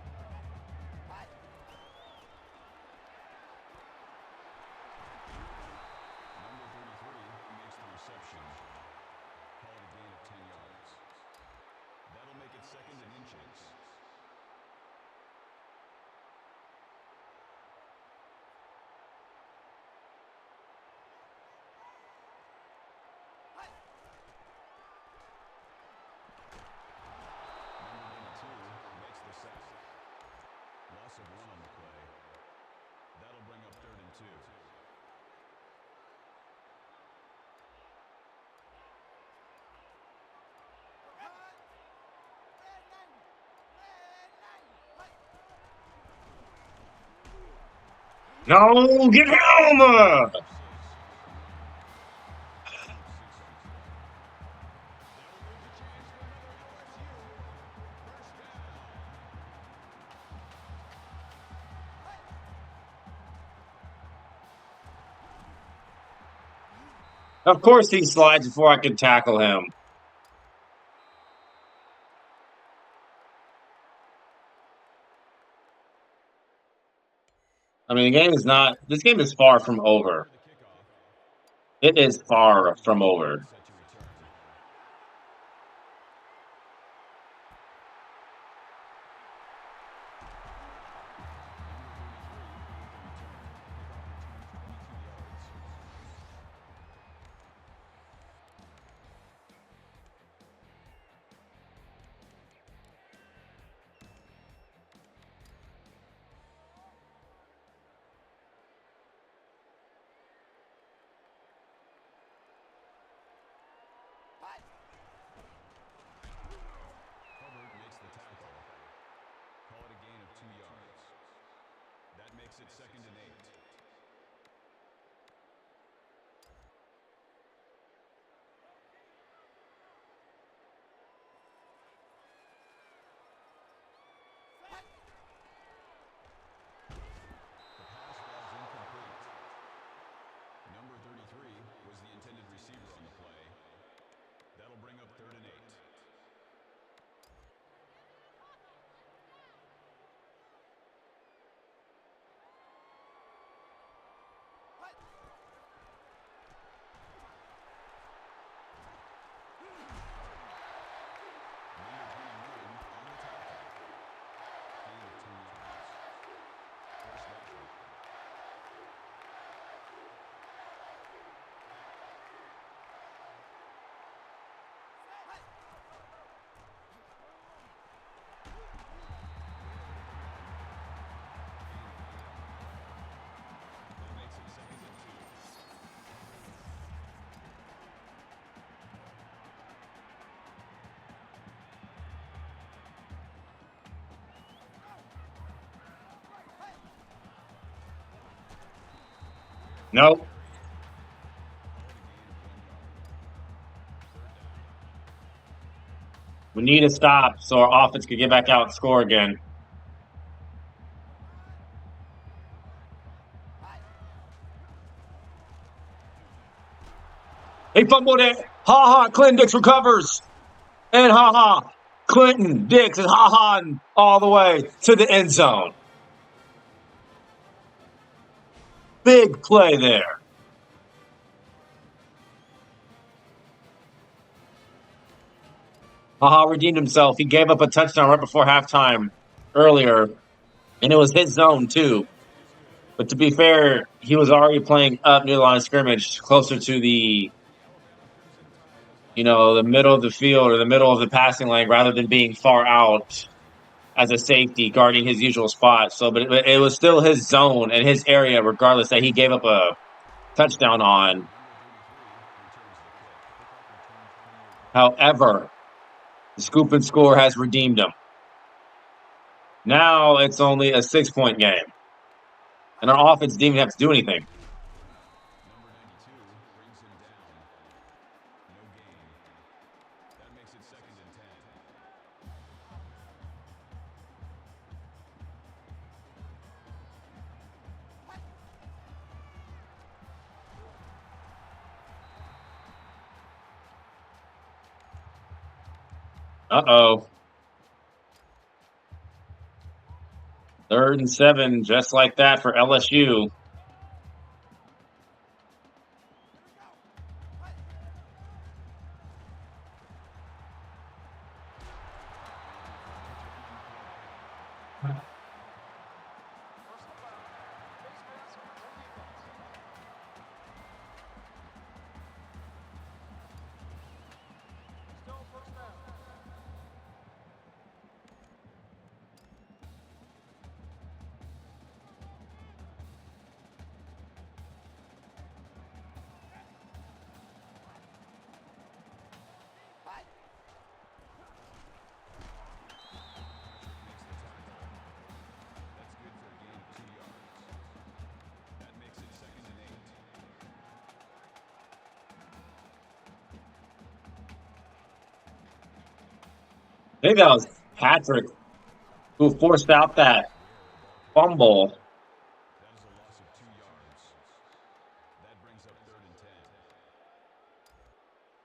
[SPEAKER 2] back to return. There's a flag on the field. Number 33 makes the reception. Call it a gain of 10 yards. That'll make it second and inches. Number 92 makes the sack. Loss of 1 on the play. That'll bring up third and 2.
[SPEAKER 1] No, get him!
[SPEAKER 2] Gain of 6. Gain of 6 on the play. That'll move the chains for another LSU. First down.
[SPEAKER 1] Of course he slides before I can tackle him. I mean, this game is far from over.
[SPEAKER 2] For the kickoff.
[SPEAKER 1] It is far from over.
[SPEAKER 2] Set to return. it 2nd and 8. The pass falls incomplete. Number 33 was the intended receiver on the play. That'll bring up 3rd and 8.
[SPEAKER 1] Nope. We need a stop so our offense could get back out and score again. He fumbled it. Ha ha. Clinton Dix recovers. And ha ha. Clinton Dix is ha ha all the way to the end zone. Big play there. Ha ha redeemed himself. He gave up a touchdown right before halftime earlier, and it was his zone too. But to be fair, he was already playing up near the line of scrimmage, closer to the middle of the field or the middle of the passing lane rather than being far out as a safety guarding his usual spot. So, but it was still his zone and his area, regardless that he gave up a touchdown on. However, the scoop and score has redeemed him. Now it's only a 6-point game. And our offense didn't even have to do anything.
[SPEAKER 2] Number 92 brings him down. No gain. That makes it 2nd and 10.
[SPEAKER 1] Uh-oh. 3rd and 7, just like that for LSU. I think that was Patrick who forced out that fumble.
[SPEAKER 2] That is a loss of 2 yards. That brings up 3rd and 10.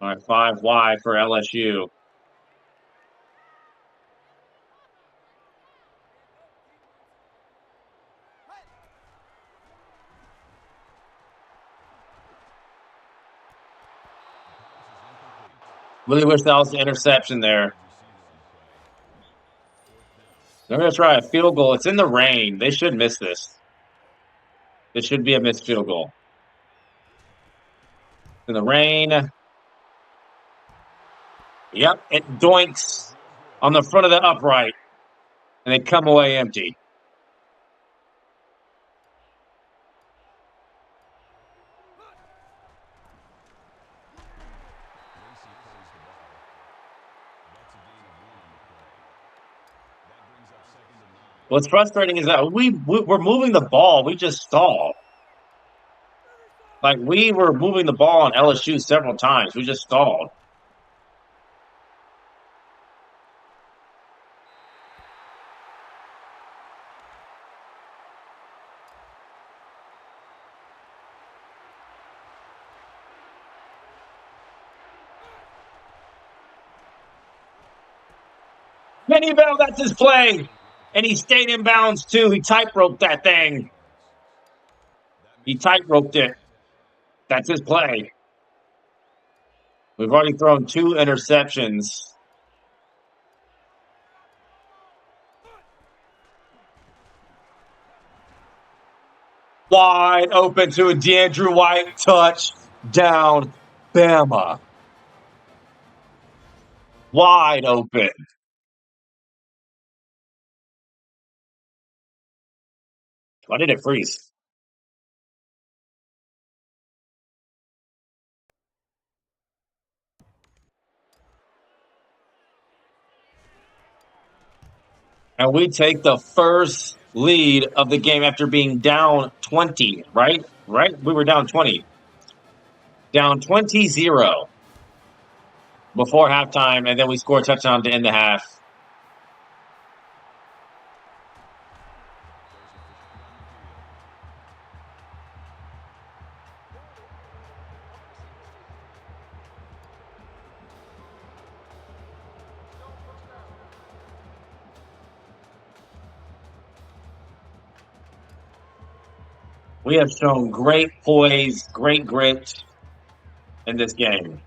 [SPEAKER 1] All right, 5 wide for LSU. Really wish that was the interception there. They're going to try a field goal. It's in the rain. They should miss this. This should be a missed field goal. In the rain. Yep, it doinks on the front of the upright. And they come away empty.
[SPEAKER 2] That's a gain of 1 on the play. That brings up 2nd and 9.
[SPEAKER 1] What's frustrating is that we're moving the ball. We just stalled. Like we were moving the ball on LSU several times. We just stalled. Mini Bell, that's his play. And he stayed in bounds too. He tightrope that thing. He tightroped it. That's his play. We've already thrown 2 interceptions. Wide open to a DeAndrew White touchdown, Bama. Wide open. Why did it freeze? And we take the first lead of the game after being down 20, right? Right? We were down 20. Down 20-0 before halftime, and then we score a touchdown to end the half. We have shown great poise, great grit in this game.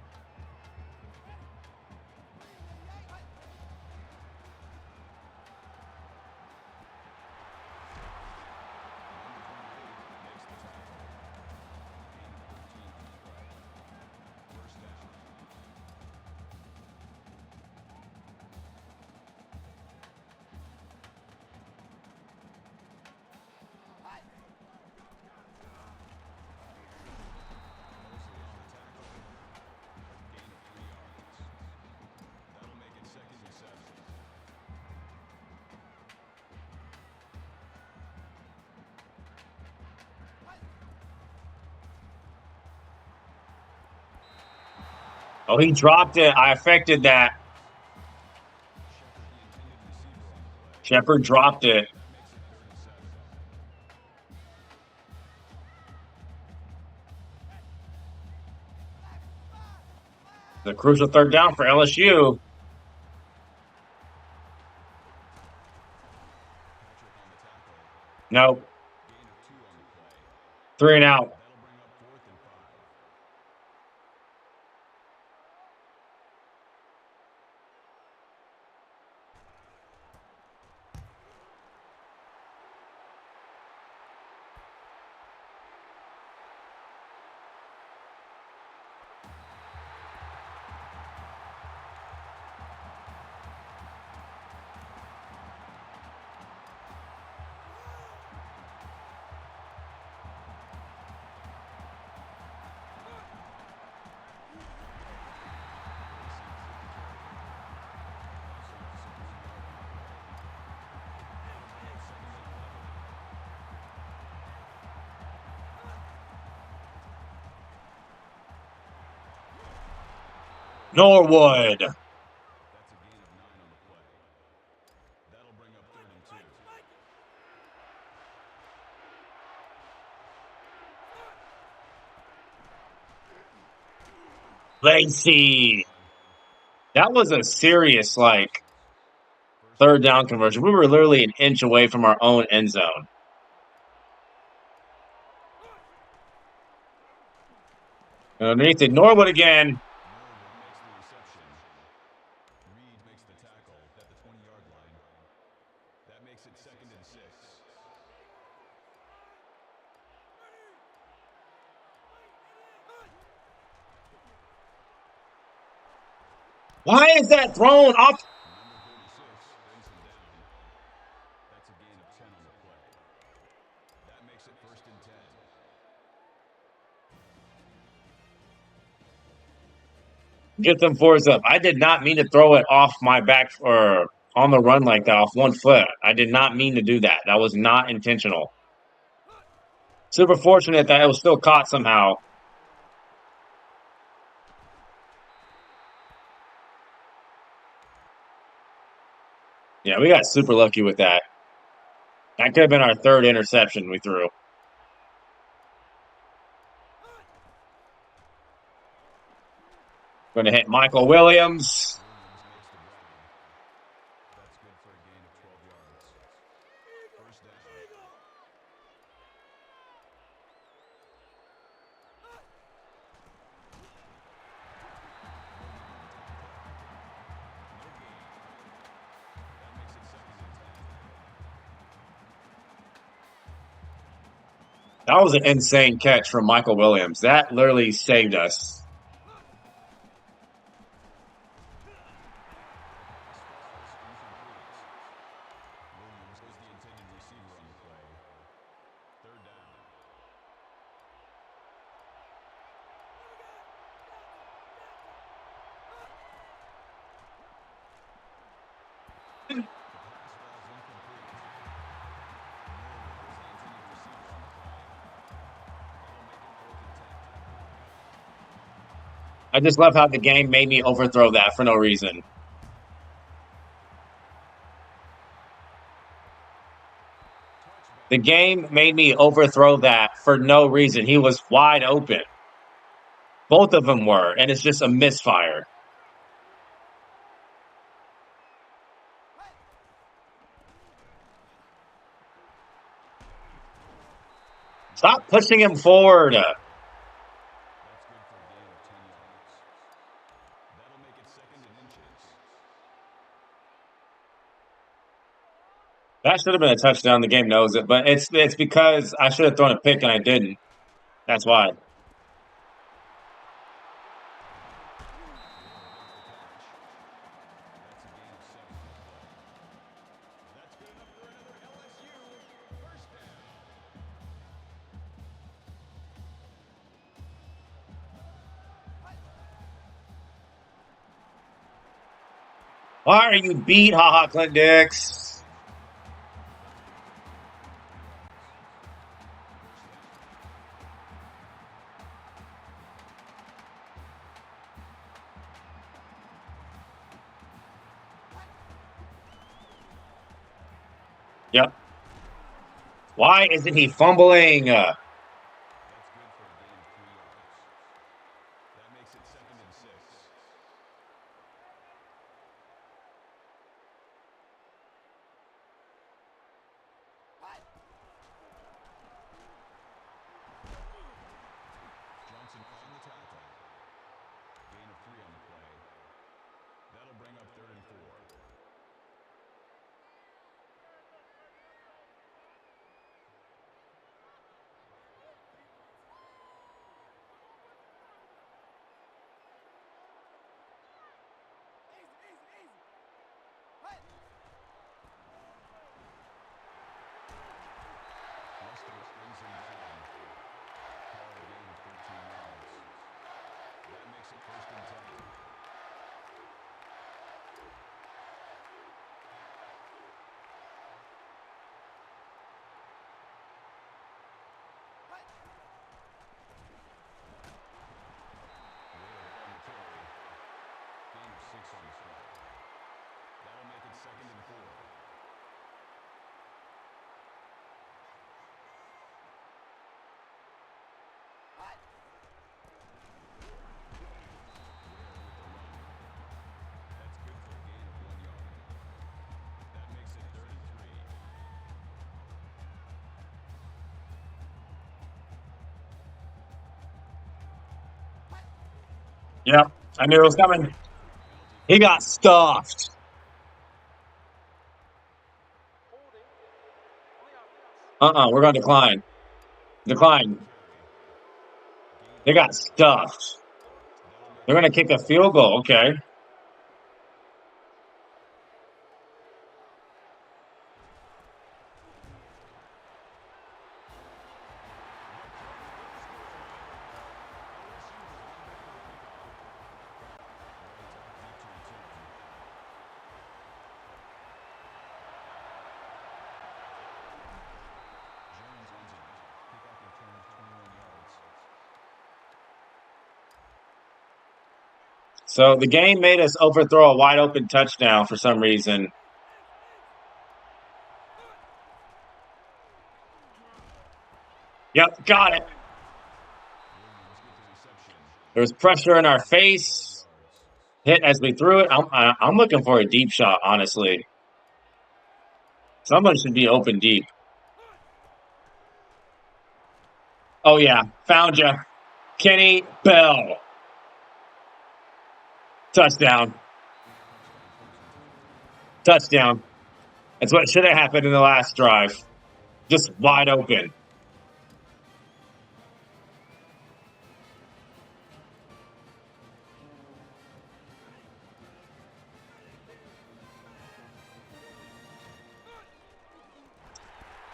[SPEAKER 1] Oh, he dropped it. I affected that. Shepard dropped it. The crucial third down for LSU. Nope. 3 and out. Norwood. Lacey. That was a serious, third down conversion. We were literally an inch away from our own end zone. Underneath it, Norwood again. Why is that thrown off? Get them fours up. I did not mean to throw it off my back or on the run like that off 1 foot. I did not mean to do that. That was not intentional. Super fortunate that it was still caught somehow. Yeah, we got super lucky with that. That could have been our third interception we threw. Going to hit Michael Williams.
[SPEAKER 2] Williams makes the grab. That's good for a gain of 12 yards. First down. No gain. That makes it second and 10.
[SPEAKER 1] That was an insane catch from Michael Williams. That literally saved us.
[SPEAKER 2] Williams was the intended receiver on the play. Third down. The pass falls incomplete. Miller was the intended receiver on the play. That'll make it fourth and 10.
[SPEAKER 1] I just love how the game made me overthrow that for no reason. The
[SPEAKER 2] Touchback.
[SPEAKER 1] game made me overthrow that for no reason. He was wide open. Both of them were, and it's just a misfire. Stop pushing him forward.
[SPEAKER 2] That's good for a gain of 10 yards. That'll make it second and inches.
[SPEAKER 1] That should have been a touchdown. The game knows it, but it's because I should have thrown a pick and I didn't. That's why.
[SPEAKER 2] Ware makes the catch. That's a gain of 7 on the play. That's good enough for another LSU first down.
[SPEAKER 1] Why are you beat, haha, Clint Dix?
[SPEAKER 2] First down.
[SPEAKER 1] Yep. Why isn't he fumbling?
[SPEAKER 2] That's good for a gain of 3 yards. That makes it second and 6. Johnson on the tackle. Gain of 3 on the play. That'll bring up third and 4. Lester brings in 10. Call it a gain of 13 yards. That makes it first and 10. Ware on the carry. Gain of 6 on the play. That'll make it second and 4. Ware with the run. That's good for a gain of 1 yard. That makes it third and 3.
[SPEAKER 1] Yep. I knew it was coming.
[SPEAKER 2] Penalty
[SPEAKER 1] He
[SPEAKER 2] flag.
[SPEAKER 1] got stuffed. We're going to decline.
[SPEAKER 2] Ware on the
[SPEAKER 1] Decline.
[SPEAKER 2] carry. Gain
[SPEAKER 1] They
[SPEAKER 2] of
[SPEAKER 1] got
[SPEAKER 2] 4.
[SPEAKER 1] stuffed.
[SPEAKER 2] That'll make
[SPEAKER 1] They're
[SPEAKER 2] it
[SPEAKER 1] going to
[SPEAKER 2] third
[SPEAKER 1] kick a
[SPEAKER 2] and
[SPEAKER 1] field
[SPEAKER 2] 5.
[SPEAKER 1] goal. Okay.
[SPEAKER 2] LSU has won back the kickoff. Right at half-time.
[SPEAKER 1] So the game made us overthrow a wide open touchdown for some reason. Yep, got it. There was pressure in our face. Hit as we threw it. I'm looking for a deep shot, honestly. Someone should be open deep. Oh, yeah. Found you. Kenny Bell. Touchdown. Touchdown. That's what should have happened in the last drive. Just wide open.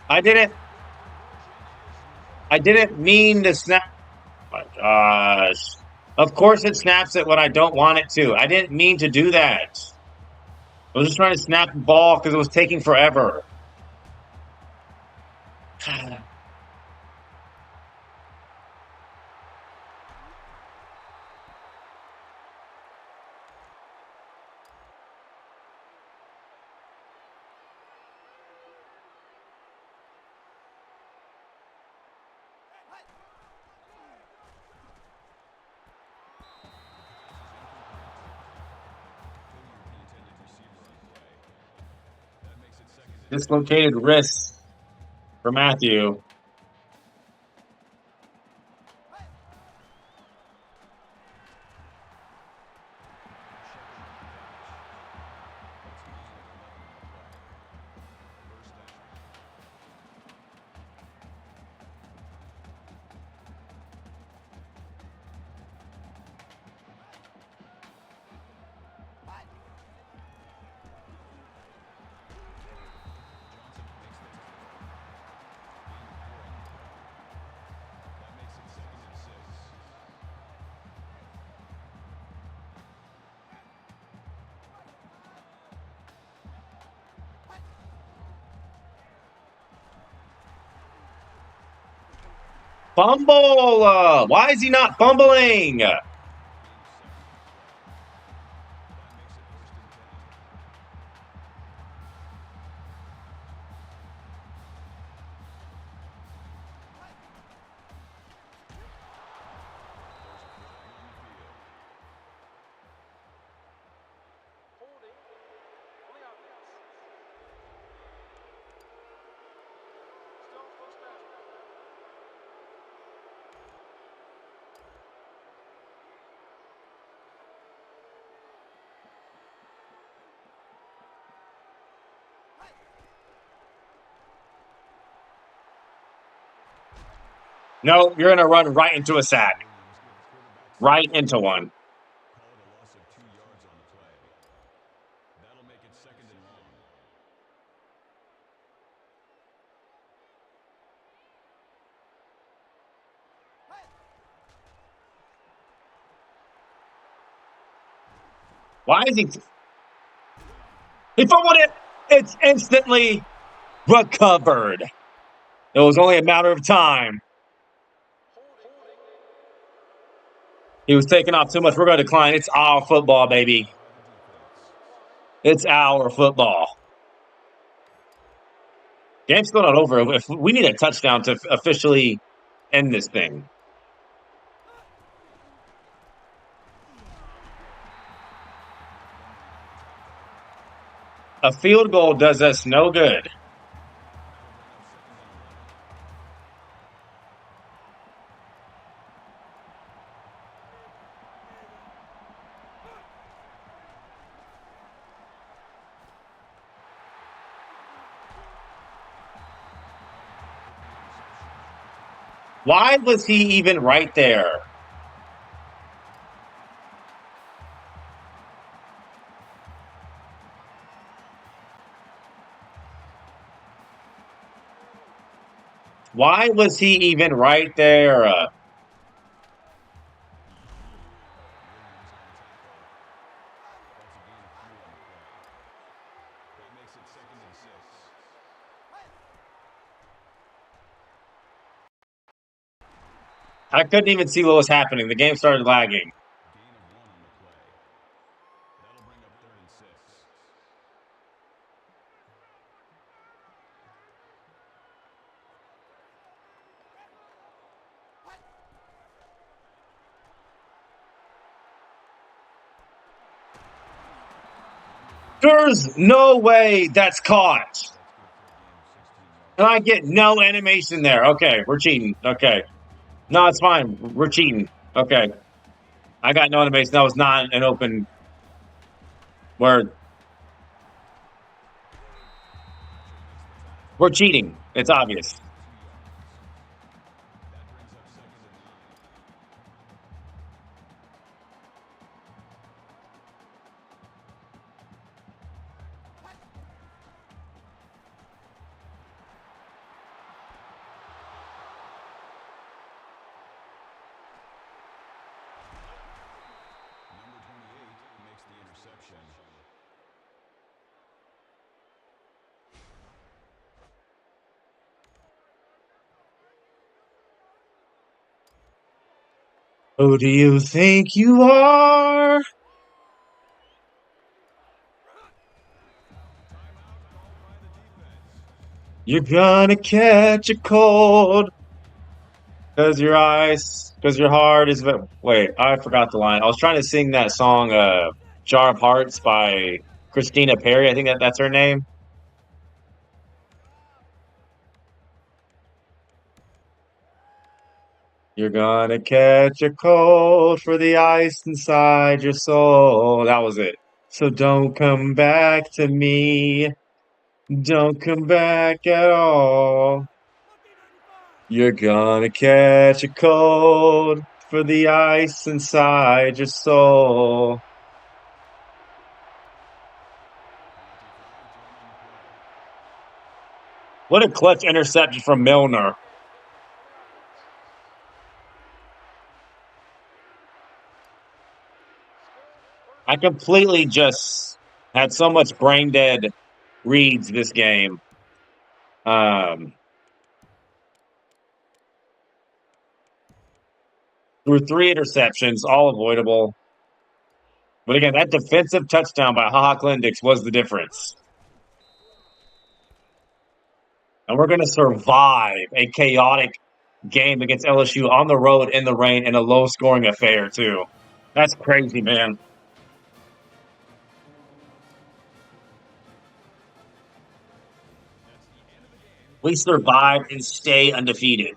[SPEAKER 1] I didn't I didn't mean to snap. Oh my gosh. Of course it snaps it when I don't want it to. I didn't mean to do that. I was just trying to snap the ball because it was taking forever. Dislocated wrist for Matthew. Fumble! Why is he not fumbling? No, you're going to run right into a sack. Right into one.
[SPEAKER 2] Call it a loss of 2 yards on the play. That'll make it second and long.
[SPEAKER 1] Why is he? He fumbled it. It's instantly recovered. It was only a matter of time. He was taking off too much. We're going to decline. It's our football, baby. It's our football. Game's still not over. If we need a touchdown to officially end this thing. A field goal does us no good. Why was he even right there? Why was he even right there?
[SPEAKER 2] That makes it second and 6.
[SPEAKER 1] I couldn't even see what was happening. The game started lagging.
[SPEAKER 2] Gain of 1 on the play.
[SPEAKER 1] There's no way that's caught.
[SPEAKER 2] That's good for a gain of 16
[SPEAKER 1] And
[SPEAKER 2] yards.
[SPEAKER 1] I get no animation there. Okay, we're cheating. Okay. No, it's fine. We're cheating. Okay. I got no animation. That was not an open word.
[SPEAKER 2] Catcher makes the tackle.
[SPEAKER 1] We're cheating. It's obvious.
[SPEAKER 2] Gain of 2 yards. That brings up second and 9. Number 28 makes the interception.
[SPEAKER 1] Who do you think you are?
[SPEAKER 2] Timeout called by the defense.
[SPEAKER 1] You're gonna catch a cold because your heart is. Wait, I forgot the line. I was trying to sing that song, "Jar of Hearts" by Christina Perry. I think that's her name. You're gonna catch a cold for the ice inside your soul. That was it. So don't come back to me. Don't come back at all. You're gonna catch a cold for the ice inside your soul.
[SPEAKER 2] Penalty flag thrown on the play.
[SPEAKER 1] What a clutch interception from Milner. I completely just had so much brain dead reads this game. Um, through three interceptions, all avoidable. But again, that defensive touchdown by Haha Klendix was the difference. And we're going to survive a chaotic game against LSU on the road in the rain in a low scoring affair, too. That's crazy, man.
[SPEAKER 2] That's the end of the game.
[SPEAKER 1] We
[SPEAKER 2] LSU
[SPEAKER 1] survive and
[SPEAKER 2] wins
[SPEAKER 1] stay undefeated.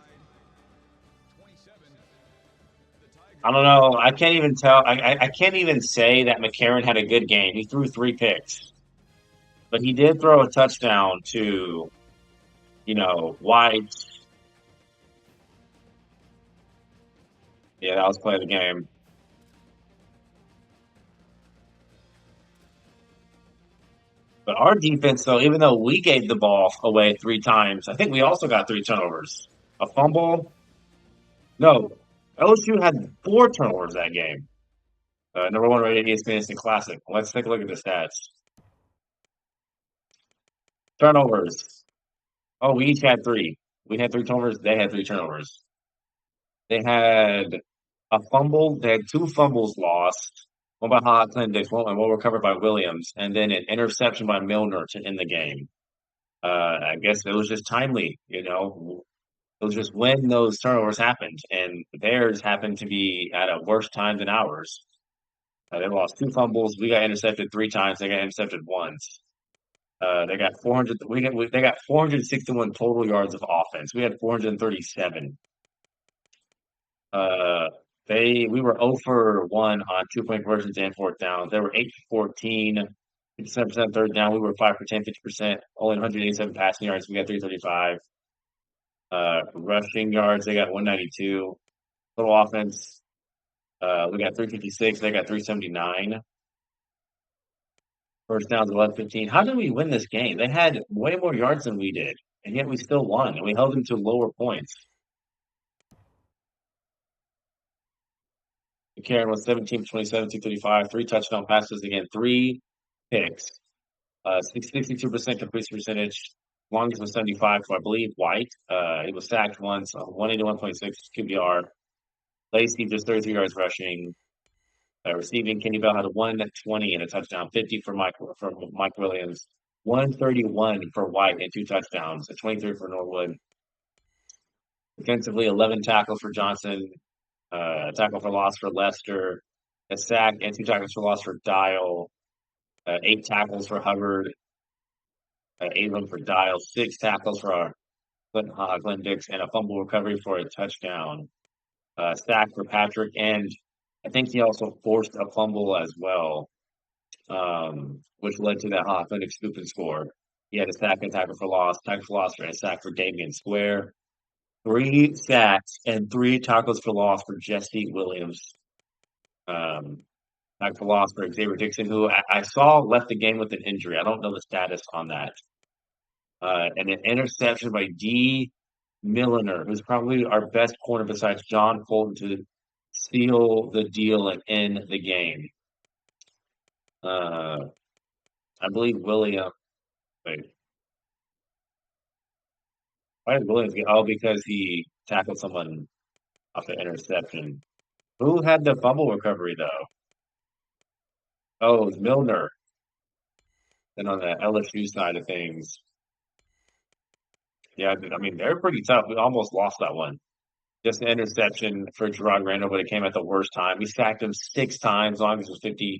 [SPEAKER 2] 29-27. The
[SPEAKER 1] I don't
[SPEAKER 2] Tigers
[SPEAKER 1] know.
[SPEAKER 2] take
[SPEAKER 1] I
[SPEAKER 2] over
[SPEAKER 1] can't even tell. I can't even say that McCarron had a good game. He threw three picks, but he did throw a touchdown to, White. Yeah, that was play of the game. But our defense, though, even though we gave the ball away three times, I think we also got three turnovers. A fumble. No, LSU had four turnovers that game. Number one rated ESPN Instant Classic. Let's take a look at the stats. Turnovers. Oh, we each had three. We had three turnovers. They had three turnovers. They had a fumble. They had two fumbles lost. One by Hot Clinton, one recovered by Williams, and then an interception by Milner to end the game. I guess it was just timely. It was just when those turnovers happened, and theirs happened to be at a worse time than ours. They lost two fumbles. We got intercepted three times. They got intercepted once. They got 400. They got 461 total yards of offense. We had 437. Uh, we were 0 for 1 on 2-point conversions and fourth downs. They were 8 for 14, 57% third down. We were 5 for 10, 50%. Only 187 passing yards. We got 335. Rushing yards, they got 192. Total offense, we got 356. They got 379. First downs, 11-15. How did we win this game? They had way more yards than we did, and yet we still won, and we held them to lower points. Karen was 17 for 27, 235, three touchdown passes again, three picks, 62% completion percentage. Longest was 75 for, I believe, White. He was sacked once, 181.6 QBR. Lacey just 33 yards rushing. Receiving, Kenny Bell had a 120 and a touchdown, 50 for Mike Williams, 131 for White and two touchdowns, a 23 for Norwood. Defensively, 11 tackles for Johnson, a tackle for loss for Lester, a sack and two tackles for loss for Dial. 8 tackles for Hubbard, 8 of them for Dial, 6 tackles for Glenn Dix, and a fumble recovery for a touchdown. Sack for Patrick, and I think he also forced a fumble as well, which led to that Hoffman scoop and score. He had a sack and tackle for loss, and a sack for Damian Square. 3 sacks and 3 tackles for loss for Jesse Williams. Um, Tackle for loss for Xavier Dixon, who I saw left the game with an injury. I don't know the status on that. And an interception by D. Milliner, who's probably our best corner besides John Colton to seal the deal and end the game. Uh, I believe William. Wait, why did Williams get? Oh, because he tackled someone off the interception. Who had the fumble recovery though? Oh, it was Milner. Then on the LSU side of things, yeah, I mean they're pretty tough. We almost lost that one. Just an interception for Gerard Randall, but it came at the worst time. We sacked him 6 times. Longest was 54%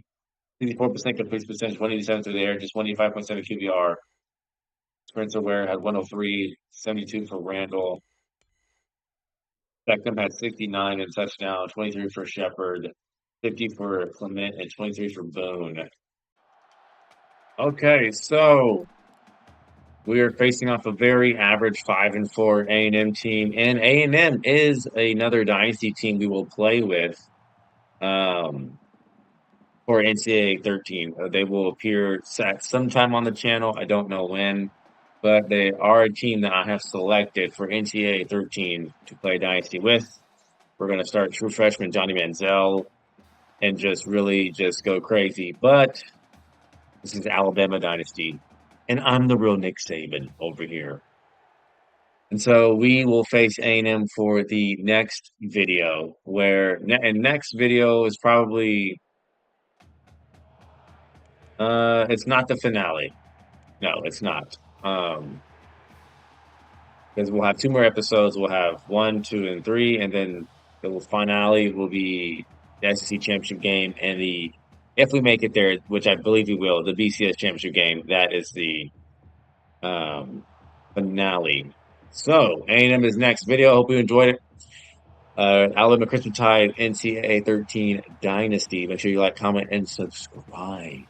[SPEAKER 1] complete percentage, 187 through the air, just 185% QBR. Spencer Ware had 103, 72 for Randall. Beckham had 69 and touchdown, 23 for Shepard, 50 for Clement, and 23 for Boone. Okay, so we are facing off a very average 5-4 A&M team, and A&M is another dynasty team we will play with for NCAA 13. They will appear at sometime on the channel. I don't know when, but they are a team that I have selected for NCAA 13 to play dynasty with. We're going to start true freshman Johnny Manziel and just really just go crazy. But this is Alabama dynasty, and I'm the real Nick Saban over here. And so we will face A&M for the next video, and next video is probably it's not the finale. No, it's not. Because we'll have 2 more episodes. We'll have 1, 2, and 3, and then the finale will be the SEC championship game and if we make it there, which I believe we will, the BCS championship game. That is the finale. So A&M is next video. Hope you enjoyed it. Alabama Christmas Tide NCAA 13 Dynasty. Make sure you like, comment, and subscribe.